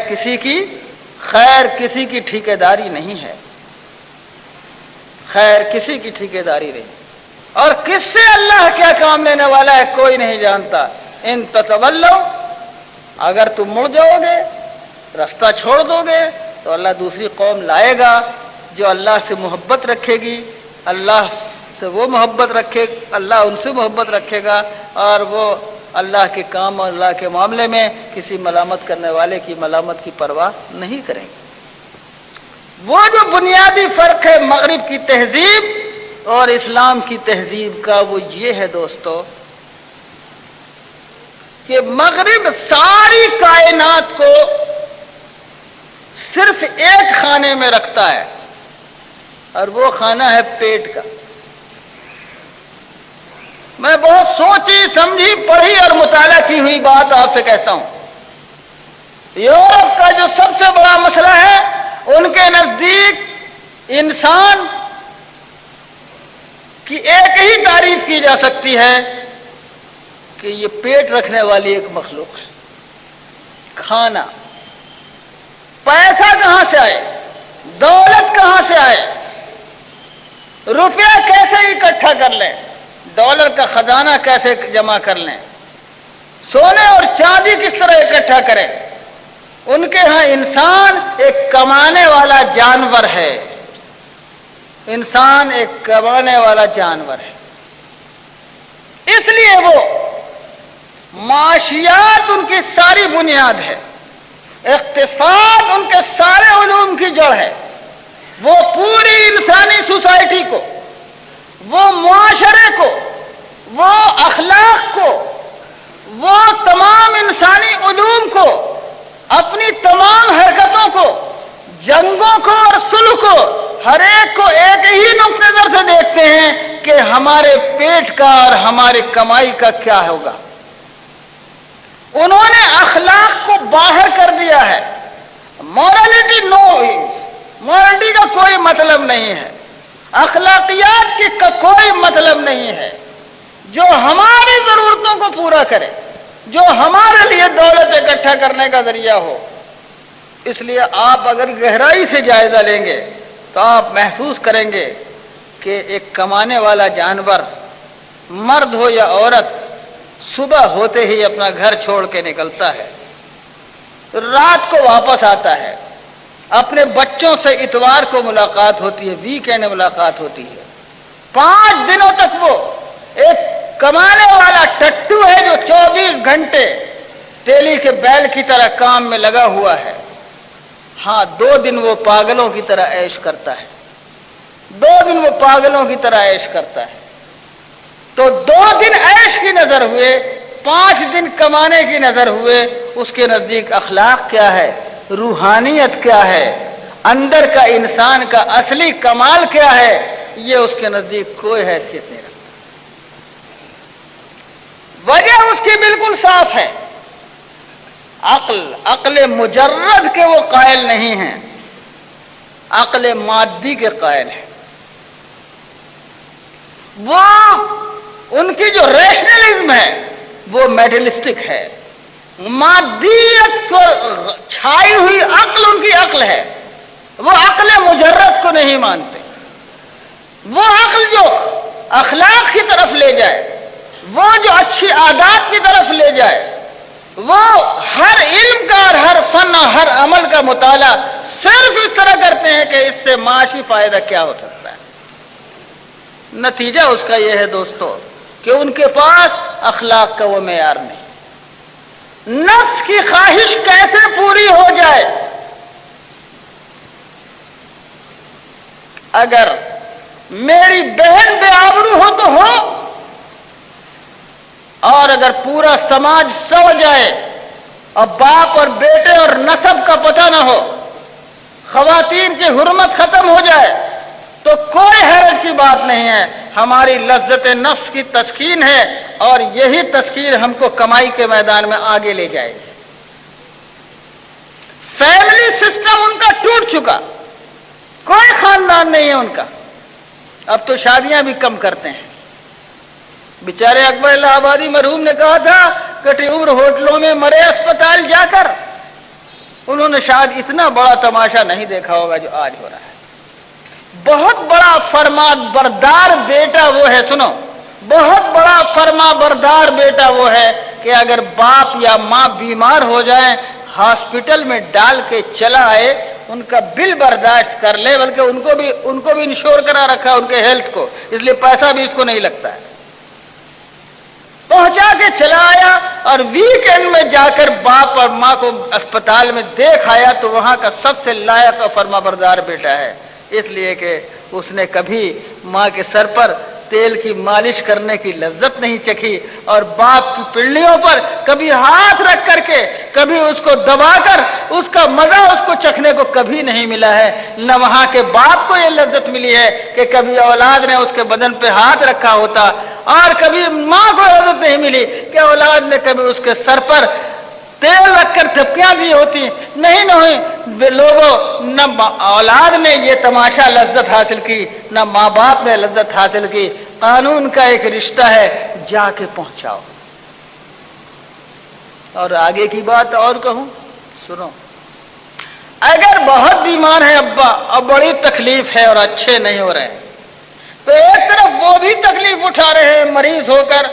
किसी की ठेकेदारी नहीं है, खैर किसी की ठेकेदारी नहीं, और किससे अल्लाह क्या काम लेने वाला है कोई नहीं जानता। इन ततवल्लो, अगर तुम मुड़ जाओगे, रास्ता छोड़ दोगे, तो अल्लाह दूसरी कौम लाएगा जो अल्लाह से मोहब्बत रखेगी, अल्लाह से वो मोहब्बत रखे, अल्लाह उनसे मोहब्बत रखेगा, और वो अल्लाह के काम और अल्लाह के मामले में किसी मलामत करने वाले की मलामत की परवाह नहीं करेंगे। वो जो बुनियादी फर्क है मगरिब की तहजीब और इस्लाम की तहजीब का, वो ये है दोस्तों कि मगरिब सारी कायनात को सिर्फ एक खाने में रखता है, और वो खाना है पेट का। मैं बहुत सोची समझी पढ़ी और मुताला की हुई बात आपसे कहता हूं। यूरोप का जो सबसे बड़ा मसला है, उनके नजदीक इंसान की एक ही तारीफ की जा सकती है कि ये पेट रखने वाली एक मखलूक है। खाना, पैसा कहां से आए, दौलत कहां से आए, रुपया कैसे इकट्ठा कर लें, डॉलर का खजाना कैसे जमा कर लें, सोने और चांदी किस तरह इकट्ठा करें, उनके यहां इंसान एक कमाने वाला जानवर है। इंसान एक कमाने वाला जानवर है, इसलिए वो माशियात उनकी सारी बुनियाद है, इक्तिसाद उनके सारे उलूम की जड़ है। वो पूरी इंसानी सोसाइटी को, वो मुआशरे को, वो अखलाक को, वो तमाम इंसानी उलूम को, अपनी तमाम हरकतों को, जंगों को और सुलह को, हर एक को एक ही नुक्ते नजर से देखते हैं कि हमारे पेट का और हमारे कमाई का क्या होगा। उन्होंने अखलाक को बाहर कर दिया है। मॉरलिटी मॉरलिटी का कोई मतलब नहीं है, अखलाकियात की का कोई मतलब नहीं है। जो हमारी जरूरतों को पूरा करे, जो हमारे लिए दौलत इकट्ठा करने का जरिया हो। इसलिए आप अगर गहराई से जायजा लेंगे तो आप महसूस करेंगे कि एक कमाने वाला जानवर, मर्द हो या औरत, सुबह होते ही अपना घर छोड़ के निकलता है, रात को वापस आता है, अपने बच्चों से इतवार को मुलाकात होती है, वीकेंड में मुलाकात होती है। 5 दिनों तक वो एक कमाने वाला टट्टू है जो 24 घंटे तेली के बैल की तरह काम में लगा हुआ है। हाँ, 2 दिन वो पागलों की तरह ऐश करता है, 2 दिन वो पागलों की तरह ऐश करता है। तो 2 दिन ऐश की नजर हुए, 5 दिन कमाने की नजर हुए। उसके नजदीक अखलाक क्या है, रूहानियत क्या है, अंदर का इंसान का असली कमाल क्या है, ये उसके नजदीक कोई हैसियत नहीं रखता। वजह उसकी बिल्कुल साफ है, अक्ल मुजर्रद के वो कायल नहीं है, अक्ल मादी के कायल है। वो उनकी जो रैशनलिज्म है वो मेटलिस्टिक है, मादियत को छाई हुई अक्ल उनकी अक्ल है। वो अक्ल मुजर्रद को नहीं मानते। वो अक्ल जो अखलाक की तरफ ले जाए, वो जो अच्छी आदत की तरफ ले जाए, वो हर इल्म का और हर फन और हर अमल का मुताला सिर्फ इस तरह करते हैं कि इससे माशी फायदा क्या हो सकता है। नतीजा उसका यह है दोस्तों कि उनके पास अखलाक का वो मेयार नहीं। नफ्स की ख्वाहिश कैसे पूरी हो जाए? अगर मेरी बहन बेआबरू हो तो हो, और अगर पूरा समाज सो जाए और बाप और बेटे और नस्ब का पता ना हो, खवातीन की हुर्मत खत्म हो जाए, तो कोई हैरत की बात नहीं है। हमारी लज्जत नफ्स की तस्कीन है और यही तस्कीन हमको कमाई के मैदान में आगे ले जाएगी। फैमिली सिस्टम उनका टूट चुका, कोई खानदान नहीं है उनका। अब तो शादियां भी कम करते हैं, बेचारे अकबर इलाहाबादी मरहूम ने कहा था कटी उम्र होटलों में मरे अस्पताल जाकर। उन्होंने शायद इतना बड़ा तमाशा नहीं देखा होगा जो आज हो रहा है। बहुत बड़ा फरमाबरदार बेटा वो है, सुनो, बहुत बड़ा फरमाबरदार बेटा वो है कि अगर बाप या माँ बीमार हो जाए, हॉस्पिटल में डाल के चला आए, उनका बिल बर्दाश्त कर ले, बल्कि उनको भी इंश्योर करा रखा है उनके हेल्थ को, इसलिए पैसा भी इसको नहीं लगता है। पहुंचा के चला आया और वीकेंड में जाकर बाप और माँ को अस्पताल में देख आया तो वहां का सबसे लायक और फरमाबरदार बेटा है, इसलिए कि उसने कभी माँ के सर पर तेल की मालिश करने की लज्जत नहीं चखी और बाप की पिंडलियों पर कभी हाथ रख करके, कभी उसको दबाकर उसका मजा उसको चखने को कभी नहीं मिला है। न वहां के बाप को यह लज्जत मिली है कि कभी औलाद ने उसके बदन पे हाथ रखा होता, और कभी माँ को लज्जत नहीं मिली कि औलाद ने कभी उसके सर पर तेल रखकर थपकियां दी होती। नहीं लोगों, न औलाद ने ये तमाशा लज्जत हासिल की, न माँ बाप ने लज्जत हासिल की। कानून का एक रिश्ता है, जाके पहुंचाओ। और आगे की बात और कहूं, सुनो, अगर बहुत बीमार है अब्बा और बड़ी तकलीफ है और अच्छे नहीं हो रहे, तो एक तरफ वो भी तकलीफ उठा रहे हैं मरीज होकर,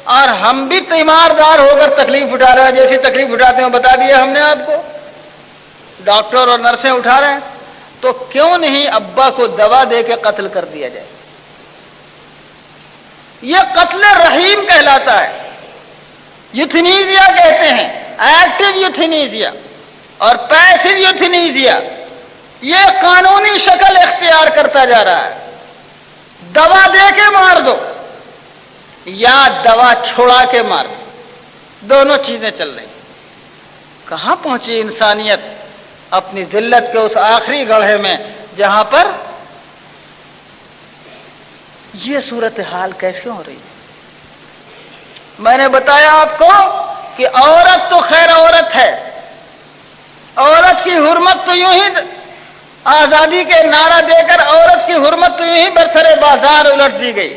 और हम भी तीमारदार होकर तकलीफ उठा रहे हैं। जैसी तकलीफ उठाते हैं बता दिया हमने आपको, डॉक्टर और नर्सें उठा रहे हैं, तो क्यों नहीं अब्बा को दवा दे के कत्ल कर दिया जाए। यह कत्ल रहीम कहलाता है, यूथनीजिया कहते हैं, एक्टिव यूथनीजिया और पैसिव यूथनीजिया। यह कानूनी शक्ल इख्तियार करता जा रहा है। दवा दे के मार दो या दवा छोड़ा के मार दो, दोनों चीजें चल रही। कहां पहुंची इंसानियत अपनी जिल्लत के उस आखिरी गड्ढे में जहां पर यह सूरत हाल कैसे हो रही है। मैंने बताया आपको कि औरत तो खैर औरत है, औरत की हुर्मत तो यूं ही आजादी के नारा देकर औरत की हुर्मत तो यूं ही बरसरे बाजार उलट दी गई।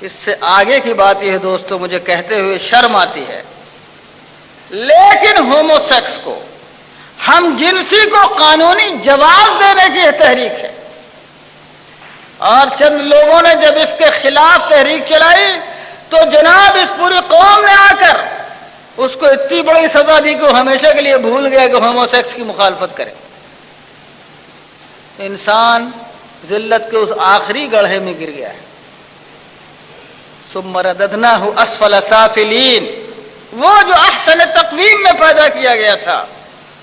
इससे आगे की बात यह दोस्तों मुझे कहते हुए शर्म आती है, लेकिन होमोसेक्स को, हम जिनसी को कानूनी जवाब देने की यह तहरीक है। और चंद लोगों ने जब इसके खिलाफ तहरीक चलाई तो जनाब इस पूरी कौम ने आकर उसको इतनी बड़ी सजा दी कि वो हमेशा के लिए भूल गया कि होमोसेक्स की मुखालफत करे। इंसान जिल्लत के उस आखिरी गड्ढे में गिर गया है। सुम्मा रददनाहु अस्फल साफिलीन, वो जो अहसन तक़वीम में पैदा किया गया था,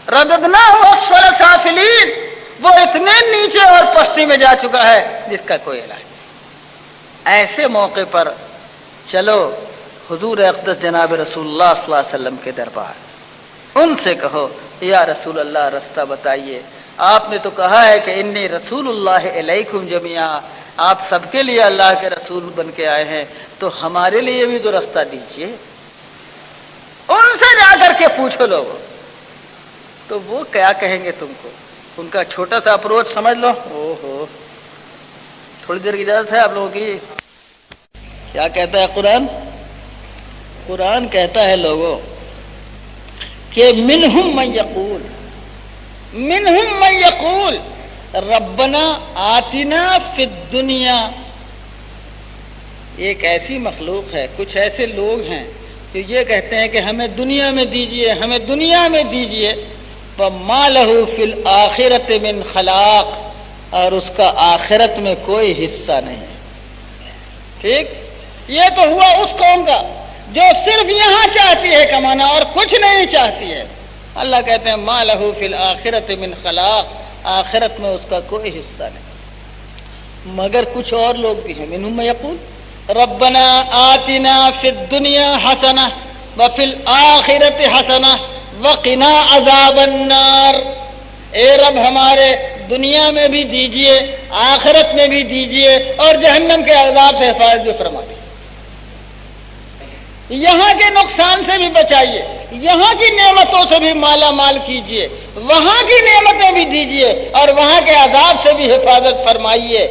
रददनाहु अस्फल साफिलीन, वो इतने नीचे और पस्ती में जा चुका है जिसका कोई इलाज नहीं। ऐसे मौके पर चलो हुजूर अक़दस जनाब रसूलुल्लाह सल्लल्लाहु अलैहि वसल्लम के दरबार, उनसे कहो या रसूल अल्लाह रास्ता बताइए। आपने तो कहा है कि इन्नी रसूलुल्लाह इलैकुम जमीआ, आप सबके लिए अल्लाह के रसूल बन के आए हैं, तो हमारे लिए भी तो रास्ता दीजिए। उनसे जाकर के पूछो लोगों, तो वो क्या कहेंगे तुमको। उनका छोटा सा अप्रोच समझ लो। ओहो, थोड़ी देर की इजाजत है आप लोगों की। क्या कहता है कुरान? कुरान कहता है लोगों कि मिनहुम मन यकूल रब्बना आतिना फिद दुनिया। एक ऐसी मखलूक है, कुछ ऐसे लोग हैं जो ये कहते हैं कि हमें दुनिया में दीजिए, हमें दुनिया में दीजिए। वमा लहू फिल आखिरत मिन खलाक, और उसका आखिरत में कोई हिस्सा नहीं है। ठीक, ये तो हुआ उस कौम का जो सिर्फ यहां चाहती है कमाना और कुछ नहीं चाहती है। अल्लाह कहते हैं मा लहू फिल आखिरत मिन खलाक, आखिरत में उसका कोई हिस्सा नहीं। मगर कुछ और लोग भी हैं, मिनहुम यकूल रब्बना आतिना फिद दुनिया हसना व फिल आखिरत हसना वक़िना अज़ाबन्नार। ए रब हमारे दुनिया में भी दीजिए, आखिरत में भी दीजिए, और जहन्नम के अज़ाब से हिफाजत भी फरमा दीजिए। यहाँ के नुकसान से भी बचाइए, यहाँ की नेमतों से भी माला माल कीजिए, वहां की नेमतें भी दीजिए और वहां के अज़ाब से भी हिफाजत फरमाइए।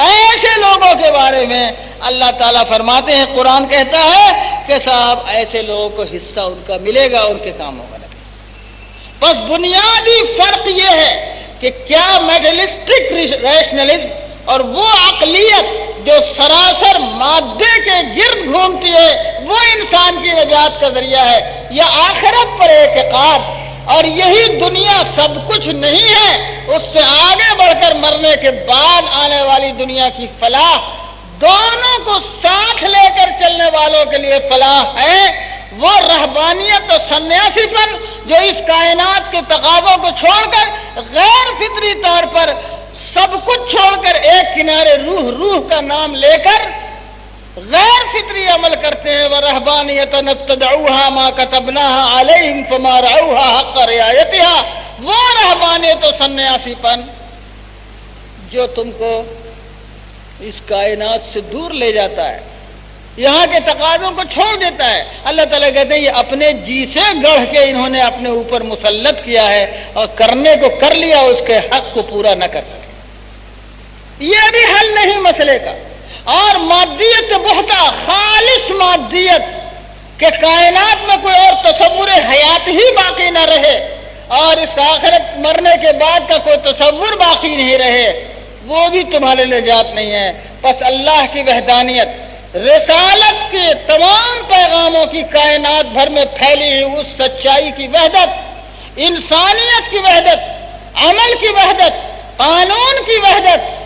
ऐसे लोगों के बारे में اللہ تعالیٰ فرماتے ہیں، قرآن کہتا ہے کہ صاحب ایسے لوگوں کو حصہ ان کا ملے گا، ان کے کاموں کا لگے گا۔ بس بنیادی فرق یہ ہے کہ کیا میٹرلسٹک ریشنلزم اور وہ عقلیت جو سراسر مادے کے گرد گھومتی ہے وہ انسان کی نجات کا ذریعہ ہے، یا آخرت پر اعتقاد اور یہی دنیا سب کچھ نہیں ہے، اس سے آگے بڑھ کر مرنے کے بعد آنے والی دنیا کی فلاح، دونوں کو ساتھ لے کر چلنے والوں کے لیے فلاح ہے۔ وہ رہبانیت اور سنیاسی پن جو اس کائنات کے تقاضوں کو چھوڑ کر غیر فطری طور پر سب کچھ چھوڑ کر ایک کنارے روح کا نام لے کر غیر فطری عمل کرتے ہیں، وَرَهْبَانِيَةً ابْتَدَعُوهَا مَا كَتَبْنَاهَا عَلَيْهِمْ فَمَا رَعَوْهَا حَقَّ رِعَایَتِهَا، وہ رہبانیت و سنیاسی پن جو تم کو اس کائنات سے دور لے جاتا ہے، یہاں کے تقاضوں کو چھوڑ دیتا ہے۔ اللہ تعالیٰ کہتے ہیں یہ اپنے جی سے گڑھ کے انہوں نے اپنے اوپر مسلط کیا ہے اور کرنے کو کر لیا، اس کے حق کو پورا نہ کر سکے۔ یہ بھی حل نہیں مسئلے کا۔ اور مادیت بہتا، خالص مادیت کہ کائنات میں کوئی اور تصور حیات ہی باقی نہ رہے اور اس آخرت مرنے کے بعد کا کوئی تصور باقی نہیں رہے، وہ بھی تمہارے نجات نہیں ہے۔ پس اللہ کی وحدانیت، رسالت کے تمام پیغاموں کی کائنات بھر میں پھیلی ہوئی اس سچائی کی وحدت، انسانیت کی وحدت، عمل کی وحدت، قانون کی وحدت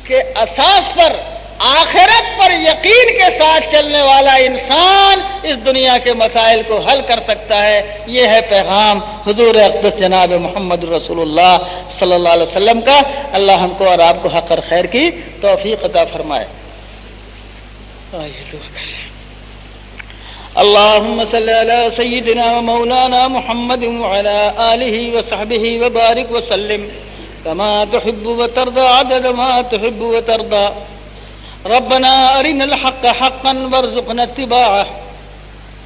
کے اساس پر، آخرت پر یقین کے ساتھ چلنے والا انسان اس دنیا کے مسائل کو حل کر سکتا ہے۔ یہ ہے پیغام حضور اقدس جناب محمد رسول اللہ صلی اللہ علیہ وسلم کا۔ اللہ ہم کو اور آپ کو حق اور خیر کی توفیق عطا فرمائے۔ اللهم صل على سيدنا ومولانا محمد وعلى آله وصحبه وبارك وسلم كما تحب وترضى عدد ما تحب وترضى. ربنا أرنا الحق حقا وارزقنا اتباعه،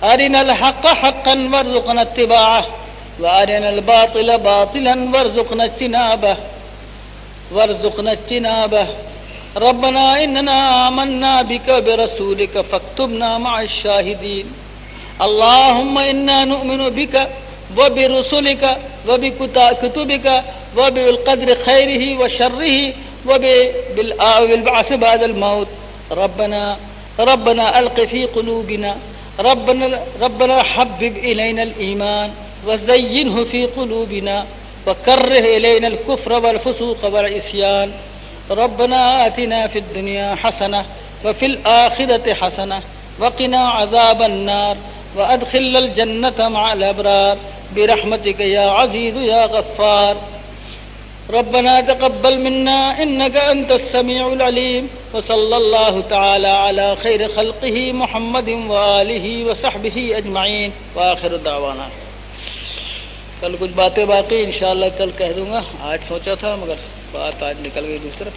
أرنا الحق حقا وارزقنا اتباعه، وأرنا الباطل باطلا وارزقنا اجتنابه. ربنا إننا آمنا بك برسولك فاكتبنا مع الشاهدين. اللهم إنا نؤمن بك وبرسلك وبكتبك وبالقدر خيره وشره وبالبعث بعد الموت. ربنا ألق في قلوبنا، ربنا حبب إلينا الإيمان وزينه في قلوبنا وكره إلينا الكفر والفسوق والعصيان. ربنا آتنا في الدنيا حسنة وفي الآخرة حسنة وقنا عذاب النار وأدخلنا الجنة مع الأبرار برحمتك يا عزيز يا غفار. ربنا تقبل منا إنك أنت السميع العليم. وصلى الله تعالى على خير خلقه محمد وآله وصحبه أجمعين. وآخر دعوانا. کل کچھ باتیں باقی انشاءاللہ کل کہہ دوں گا، آج سوچا تھا مگر بات آج نکل گئی دوسرا.